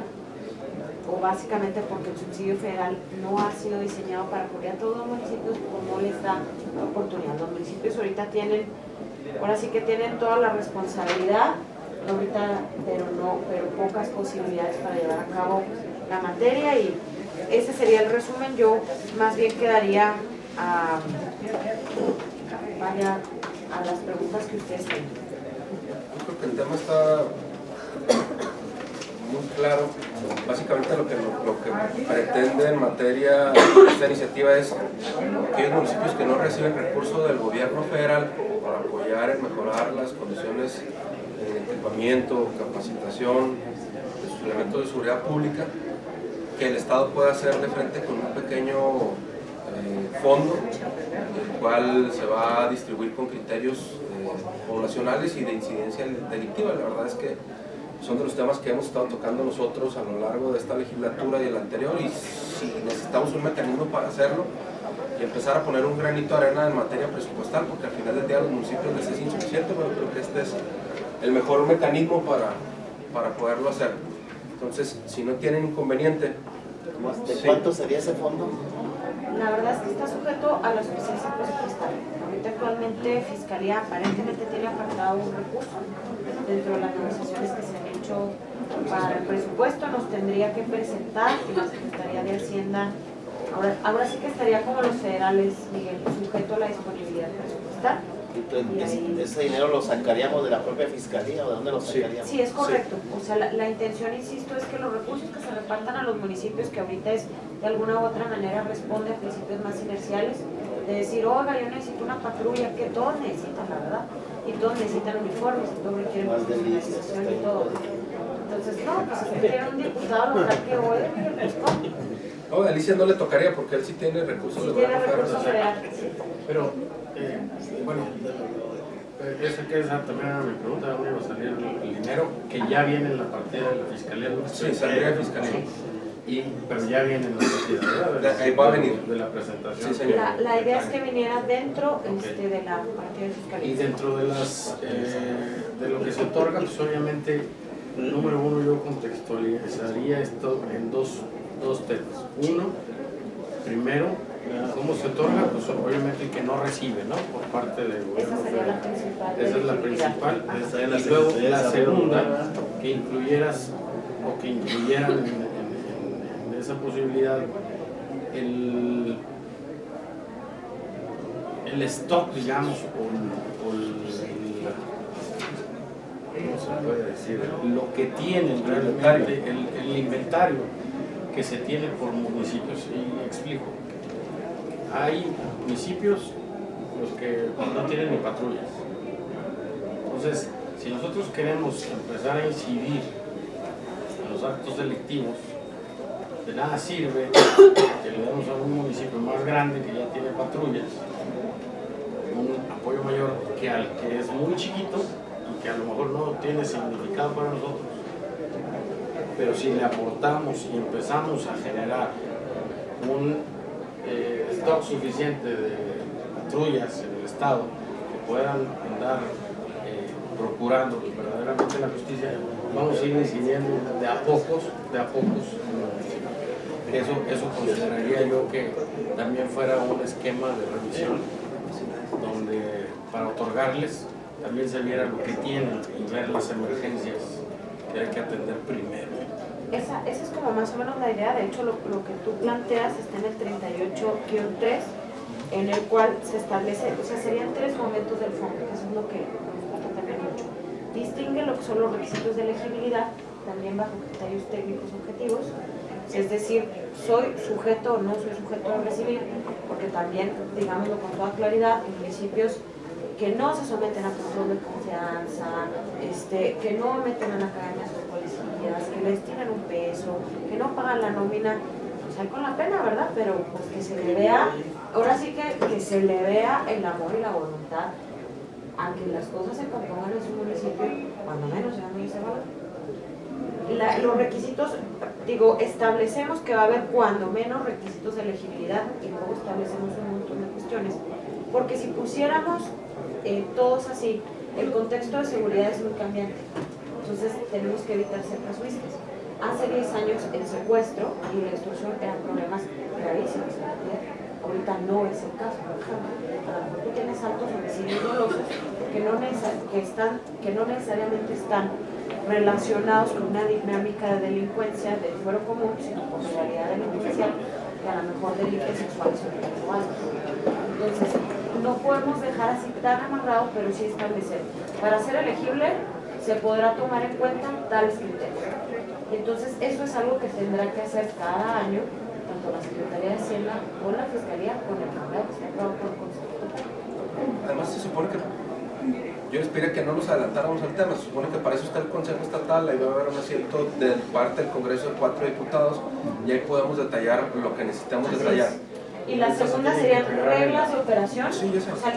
o básicamente porque el subsidio federal no ha sido diseñado para cubrir a todos los municipios, como les da la oportunidad. Los municipios ahorita tienen, ahora sí que tienen toda la responsabilidad, ahorita, pero pocas posibilidades para llevar a cabo la materia, y ese sería el resumen. Yo más bien quedaría vaya a las preguntas que ustedes tienen. Yo creo que el tema está muy claro. Básicamente lo que pretende en materia de esta iniciativa es aquellos municipios que no reciben recursos del gobierno federal para apoyar en mejorar las condiciones de equipamiento, capacitación, de sus elementos de seguridad pública, que el Estado pueda hacerle frente con un pequeño fondo, el cual se va a distribuir con criterios poblacionales y de incidencia delictiva. La verdad es que son de los temas que hemos estado tocando nosotros a lo largo de esta legislatura y de la anterior, y si necesitamos un mecanismo para hacerlo y empezar a poner un granito de arena en materia presupuestal, porque al final del día a los municipios les es insuficiente, pero creo que este es el mejor mecanismo para poderlo hacer. Entonces, si no tienen inconveniente... ¿De cuánto sería ese fondo? La verdad es que está sujeto a la suficiencia presupuestaria. Ahorita actualmente Fiscalía aparentemente tiene apartado un recurso dentro de las negociaciones que se han hecho para el presupuesto. Nos tendría que presentar y la Secretaría de Hacienda, ahora sí que estaría como los federales, Miguel, sujeto a la disponibilidad presupuestal. Entonces, ¿ese dinero lo sacaríamos de la propia Fiscalía o de dónde lo sacaríamos? Sí, es correcto. O sea, la intención, insisto, es que los recursos que se repartan a los municipios, que ahorita es de alguna u otra manera responde a principios más inerciales, de decir, oiga, yo necesito una patrulla, que todos necesitan, la verdad, y todos necesitan uniformes, y todos requieren profesionalización y todo. Entonces, no, pues si quiere un diputado local que hoy, pues ¿cómo? No, a Alicia no le tocaría porque él sí tiene recursos de tiene recursos federales. Pero, bueno, esa también era mi pregunta, ¿de dónde iba a salir el dinero? Que ya viene en la partida de la Fiscalía. Sí, saldría de Fiscalía. Pero ya viene en la partida, ¿verdad? Ahí va a venir. De la presentación. Sí, señor. La idea es que viniera dentro de la partida de Fiscalía. Y dentro de de lo que se otorga, pues obviamente, número uno, yo contextualizaría esto en dos temas. Uno, primero, ¿cómo se otorga? Pues obviamente el que no recibe, ¿no? Por parte del gobierno. Esa sería la principal. Esa es la principal. Y luego la segunda, que incluyeras o que incluyeran en esa posibilidad el stock, digamos, o ¿cómo se puede decir? Lo que tienen realmente, el inventario que se tiene por municipios. Y explico. Hay municipios los que no tienen ni patrullas. Entonces, si nosotros queremos empezar a incidir en los actos delictivos, de nada sirve que le demos a un municipio más grande que ya tiene patrullas un apoyo mayor que al que es muy chiquito y que a lo mejor no tiene significado para nosotros. Pero si le aportamos y empezamos a generar un stock suficiente de patrullas en el Estado que puedan andar procurando verdaderamente la justicia, vamos a ir incidiendo de a pocos. Eso consideraría yo que también fuera un esquema de revisión donde para otorgarles también se viera lo que tienen y ver las emergencias que hay que atender primero. Esa es como más o menos la idea. De hecho, lo que tú planteas está en el 38-3, en el cual se establece, o sea, serían 3 momentos del fondo, que eso es lo que nos gusta también mucho. Distingue lo que son los requisitos de elegibilidad, también bajo criterios técnicos objetivos, es decir, soy sujeto o no soy sujeto a recibir, porque también, digámoslo con toda claridad, en municipios que no se someten a control de confianza, que no meten a la academia a sus policías, que les tienen un peso, que no pagan la nómina, pues hay con la pena, ¿verdad? Pero pues que se le vea, ahora sí que se le vea el amor y la voluntad a que las cosas se compongan en su municipio, cuando menos sean muy cerrados. Los requisitos, establecemos que va a haber cuando menos requisitos de elegibilidad y luego establecemos un montón de cuestiones, porque si pusiéramos todos así, el contexto de seguridad es muy cambiante, entonces tenemos que evitar ser casuistas. hace 10 años el secuestro y la extorsión eran problemas gravísimos. Ahorita no es el caso, por ejemplo. A lo mejor tú tienes altos homicidios dolosos que no necesariamente están relacionados con una dinámica de delincuencia del fuero común, sino con realidad delincuencial, que a lo mejor delitos sexuales o sexuales. Entonces, no podemos dejar así tan amarrado, pero sí establecer. Para ser elegible, se podrá tomar en cuenta tales criterios. Entonces, eso es algo que tendrá que hacer cada año, tanto la Secretaría de Hacienda con la Fiscalía, con el Congreso, que está aprobado por el Consejo. Además, se supone que yo les pediría que no nos adelantáramos al tema. Se supone que para eso está el Consejo Estatal, ahí va a haber un asiento de parte del Congreso de 4 diputados y ahí podemos detallar lo que necesitamos detallar. Y la segunda serían reglas de operación. Sí, ya sé. O sea,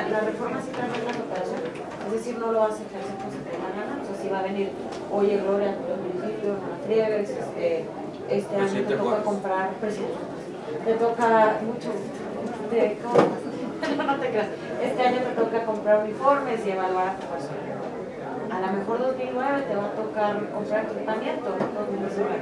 la reforma sí trae reglas de operación, es decir, no lo vas a ejercer como se te dé la gana. O sea, si va a venir, oye, Gloria, tu municipio, no la friegues, este año te toca comprar, presidente, te toca mucho, no te creas, este año te toca comprar uniformes y evaluar a tu persona. A lo mejor 2009 te va a tocar comprar equipamiento, 2019.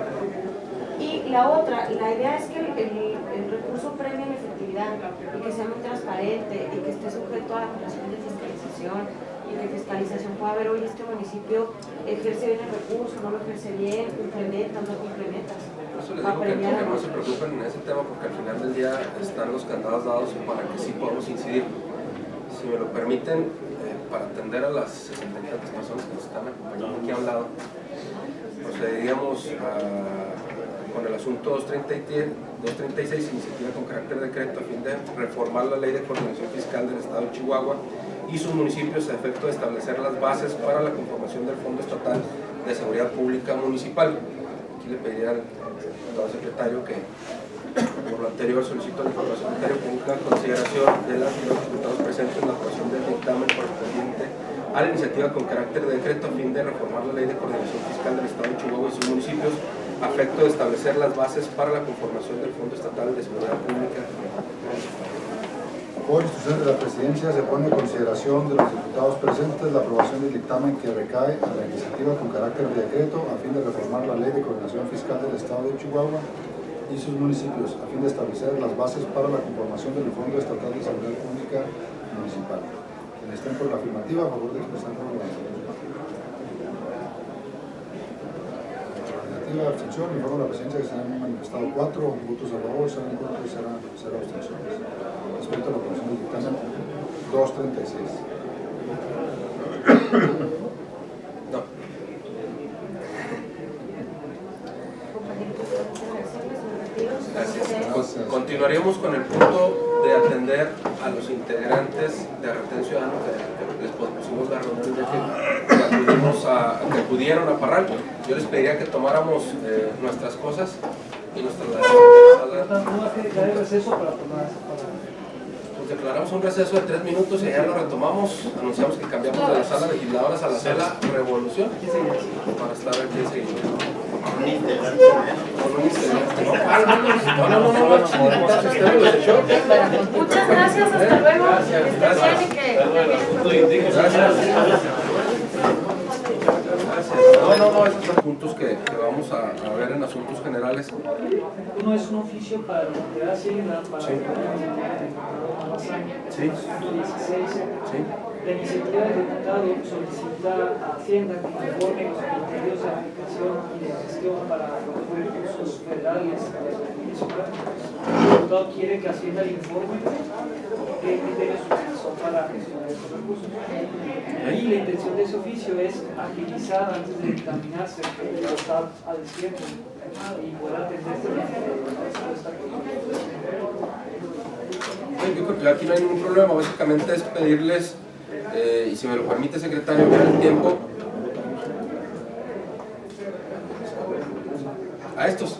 Y la otra, la idea es que el recurso premie la efectividad y que sea muy transparente y que esté sujeto a la comisión de fiscalización y que fiscalización pueda ver, oye, este municipio ejerce bien el recurso, no lo ejerce bien, complementa, no complementa. Por eso les digo que no se preocupen en ese tema porque al final del día están los candados dados para que sí podamos incidir. Si me lo permiten, para atender a las 60 y tantas personas que nos están acompañando aquí a un lado, procederíamos con el asunto 236, iniciativa con carácter de decreto a fin de reformar la Ley de Coordinación Fiscal del Estado de Chihuahua y sus municipios a efecto de establecer las bases para la conformación del Fondo Estatal de Seguridad Pública Municipal. Aquí le pediría al secretario que, por lo anterior, solicito la información secretario que ponga en consideración de los diputados presentes en la aprobación del dictamen correspondiente a la iniciativa con carácter de decreto a fin de reformar la Ley de Coordinación Fiscal del Estado de Chihuahua y sus municipios a efecto de establecer las bases para la conformación del Fondo Estatal de Seguridad Pública. Por instrucción de la Presidencia se pone en consideración de los diputados presentes la aprobación del dictamen que recae a la iniciativa con carácter de decreto a fin de reformar la Ley de Coordinación Fiscal del Estado de Chihuahua y sus municipios a fin de establecer las bases para la conformación del Fondo Estatal de Seguridad Pública Municipal. Quienes estén por la afirmativa, a favor de expresar la afirmativa. La abstención, informo a la Presidencia que se han manifestado 4 votos a favor, 0 en contra y 0 abstenciones. Respecto a la aprobación del dictamen 236. No. Gracias. Continuaríamos con el punto de atender a los integrantes de Retén Ciudadano que les propusimos la reunión que acudieron a Parral. Yo les pediría que tomáramos nuestras cosas y nos trasladáramos. Pues declaramos un receso de 3 minutos y ya lo retomamos. Anunciamos que cambiamos de la sala legisladoras a la sala Revolución para estar aquí enseguida. Muchas gracias, hasta luego. No, esos son puntos que vamos a ver en asuntos generales. Uno es un oficio para la Secretaría de Hacienda, para sí. Sí. 16. Sí. La iniciativa del diputado solicita a Hacienda que informe los criterios de aplicación y de gestión para los recursos federales de 2019. El diputado quiere que Hacienda le informe qué criterios utilizó para gestionar estos recursos. Y la intención de ese oficio es agilizar antes de dictaminarse el estado a diciembre y poder atenderse esta cuestión. Yo creo que aquí no hay ningún problema, básicamente es pedirles, y si me lo permite secretario, ver el tiempo a estos.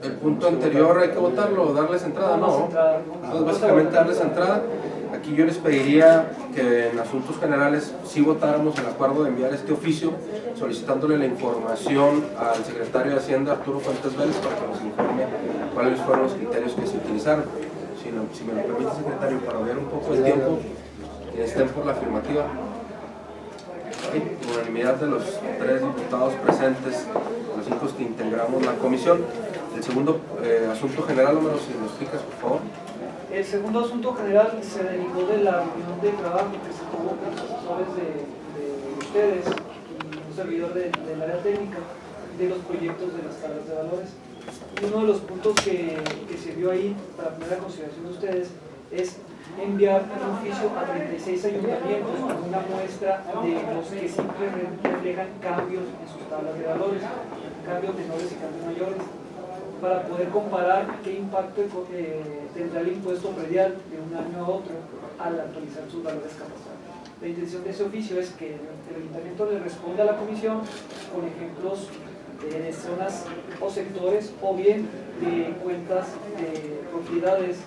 El punto anterior hay que votarlo, darles entrada, ¿no? Entonces básicamente darles entrada. Aquí yo les pediría que en asuntos generales sí votáramos el acuerdo de enviar este oficio solicitándole la información al secretario de Hacienda Arturo Fuentes Vélez para que nos informe cuáles fueron los criterios que se utilizaron. Si me lo permite secretario, para ver un poco el tiempo, que estén por la afirmativa. Sí, unanimidad de los 3 diputados presentes, los 5 que integramos la comisión. El segundo asunto general, número, si lo explicas, por favor. El segundo asunto general se derivó de la reunión de trabajo que se tuvo con los asesores de ustedes y un servidor del área técnica de los proyectos de las tablas de valores. Y uno de los puntos que se vio ahí para poner a consideración de ustedes es enviar un oficio a 36 ayuntamientos con una muestra de los que simplemente reflejan cambios en sus tablas de valores, cambios menores y cambios mayores, para poder comparar qué impacto tendrá el impuesto predial de un año a otro al actualizar sus valores catastrales. La intención de ese oficio es que el ayuntamiento le responda a la comisión con ejemplos de zonas o sectores o bien de cuentas de propiedades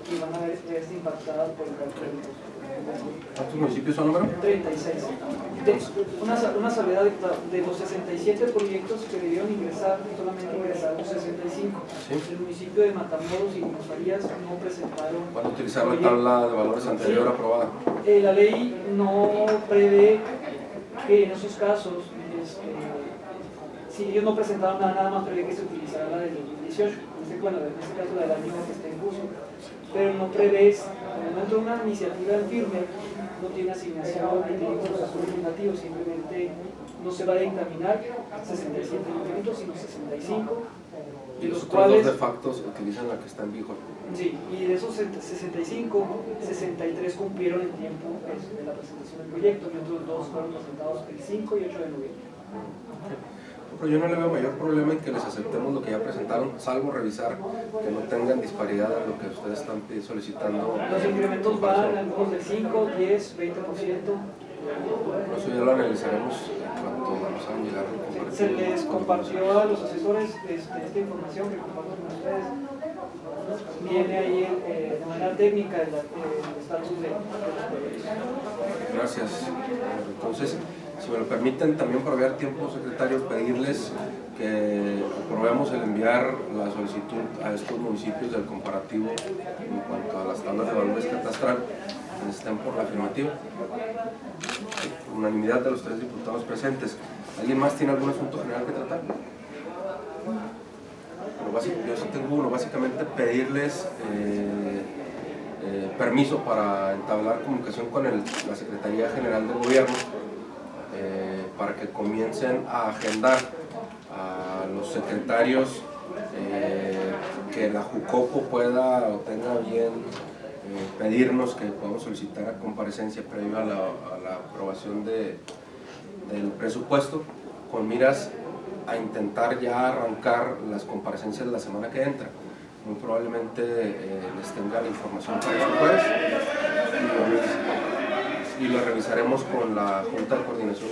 que van a verse impactadas por el cálculo del impuesto. ¿Cuántos municipios son, número? 36. Una salvedad de los 67 proyectos que debieron ingresar, solamente ingresaron 65. ¿Sí? El municipio de Matamoros y Gómez Farías no presentaron. Van a utilizar la tabla de valores anterior aprobada. La ley no prevé que en esos casos, si ellos no presentaron nada más, prevé que se utilizara la del 2018, en este caso la del año que está en curso, pero no prevé, al momento de una iniciativa en firme, no tiene asignación, ni tiene proceso legislativo, simplemente no se va a dictaminar 67 ayuntamientos, sino 65. Y los otros dos de facto utilizan la que está en vigor. Sí, y de esos 65, 63 cumplieron el tiempo de la presentación del proyecto, y otros dos fueron presentados el 5 y 8 de noviembre. Pero yo no le veo mayor problema en que les aceptemos lo que ya presentaron, salvo revisar que no tengan disparidad en lo que ustedes están solicitando. Los incrementos van algunos del 5, 10, 20%. Eso ya lo analizaremos cuando nos hagan llegar. Se les compartió a los asesores esta información que comparto con ustedes. Viene ahí de manera técnica el estatus de los proyectos. Gracias. Entonces, si me lo permiten, también por haber tiempo, secretario, pedirles que aprobemos el enviar la solicitud a estos municipios del comparativo en cuanto a las tablas de valores catastral que estén por la afirmativa. Por unanimidad de los 3 diputados presentes. ¿Alguien más tiene algún asunto general que tratar? Yo sí tengo uno, básicamente pedirles permiso para entablar comunicación con la Secretaría General del Gobierno para que comiencen a agendar a los secretarios que la Jucopo pueda o tenga bien pedirnos que podamos solicitar a comparecencia previo a la aprobación del presupuesto, con miras a intentar ya arrancar las comparecencias de la semana que entra. Muy probablemente les tenga la información para este jueves y lo revisaremos con la Junta de Coordinación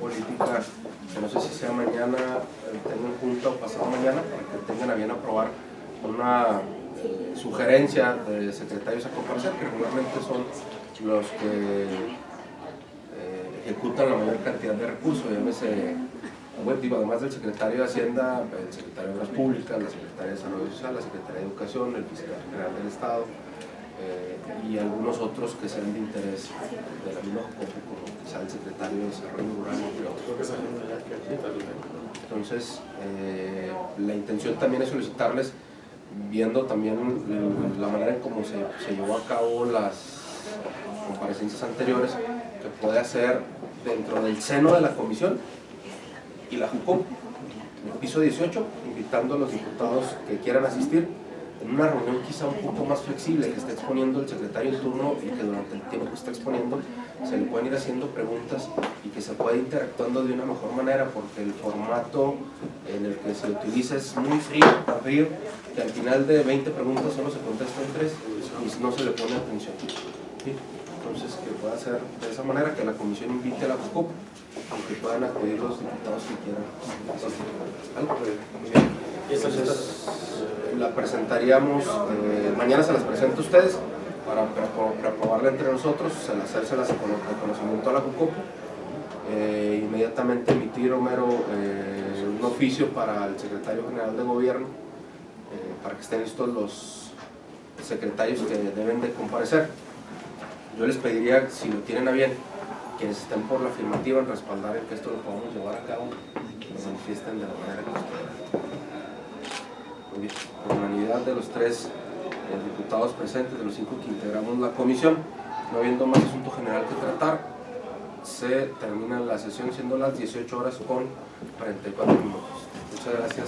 Política, que no sé si sea mañana, tengan junta o pasado mañana, para que tengan a bien aprobar una sugerencia de secretarios a comparecer, que regularmente son los que ejecutan la mayor cantidad de recursos, llámese, además del secretario de Hacienda, el secretario de Obras Públicas, la secretaria de Desarrollo Social, la secretaria de Educación, el fiscal general del Estado y algunos otros que sean de interés de la misma Jucopo, como quizá el secretario de Desarrollo Rural, entre otros. Entonces, la intención también es solicitarles, viendo también la manera en cómo se llevó a cabo las comparecencias anteriores, que puede hacer dentro del seno de la comisión y la Jucopo, en el piso 18, invitando a los diputados que quieran asistir en una reunión quizá un poco más flexible, que esté exponiendo el secretario en turno y que durante el tiempo que está exponiendo se le pueden ir haciendo preguntas y que se pueda ir interactuando de una mejor manera, porque el formato en el que se utiliza es muy frío, tan frío, que al final de 20 preguntas solo se contestan 3 y no se le pone atención. ¿Sí? Entonces, que pueda ser de esa manera, que la comisión invite a la Jucopo y que puedan acudir los diputados que quieran asistir. Muy bien. Entonces, la presentaríamos, mañana se las presento a ustedes para aprobarla entre nosotros, hacérselas con el conocimiento a la Jucopo, inmediatamente emitir, Homero, un oficio para el secretario general de Gobierno, para que estén listos los secretarios que deben de comparecer. Yo les pediría, si lo tienen a bien, quienes estén por la afirmativa en respaldar el que esto lo podamos llevar a cabo, lo manifiesten de la manera que ustedes. Muy bien, por unanimidad de los 3 diputados presentes, de los 5 que integramos la comisión, no habiendo más asunto general que tratar, se termina la sesión siendo las 18 horas con 44 minutos. Muchas gracias.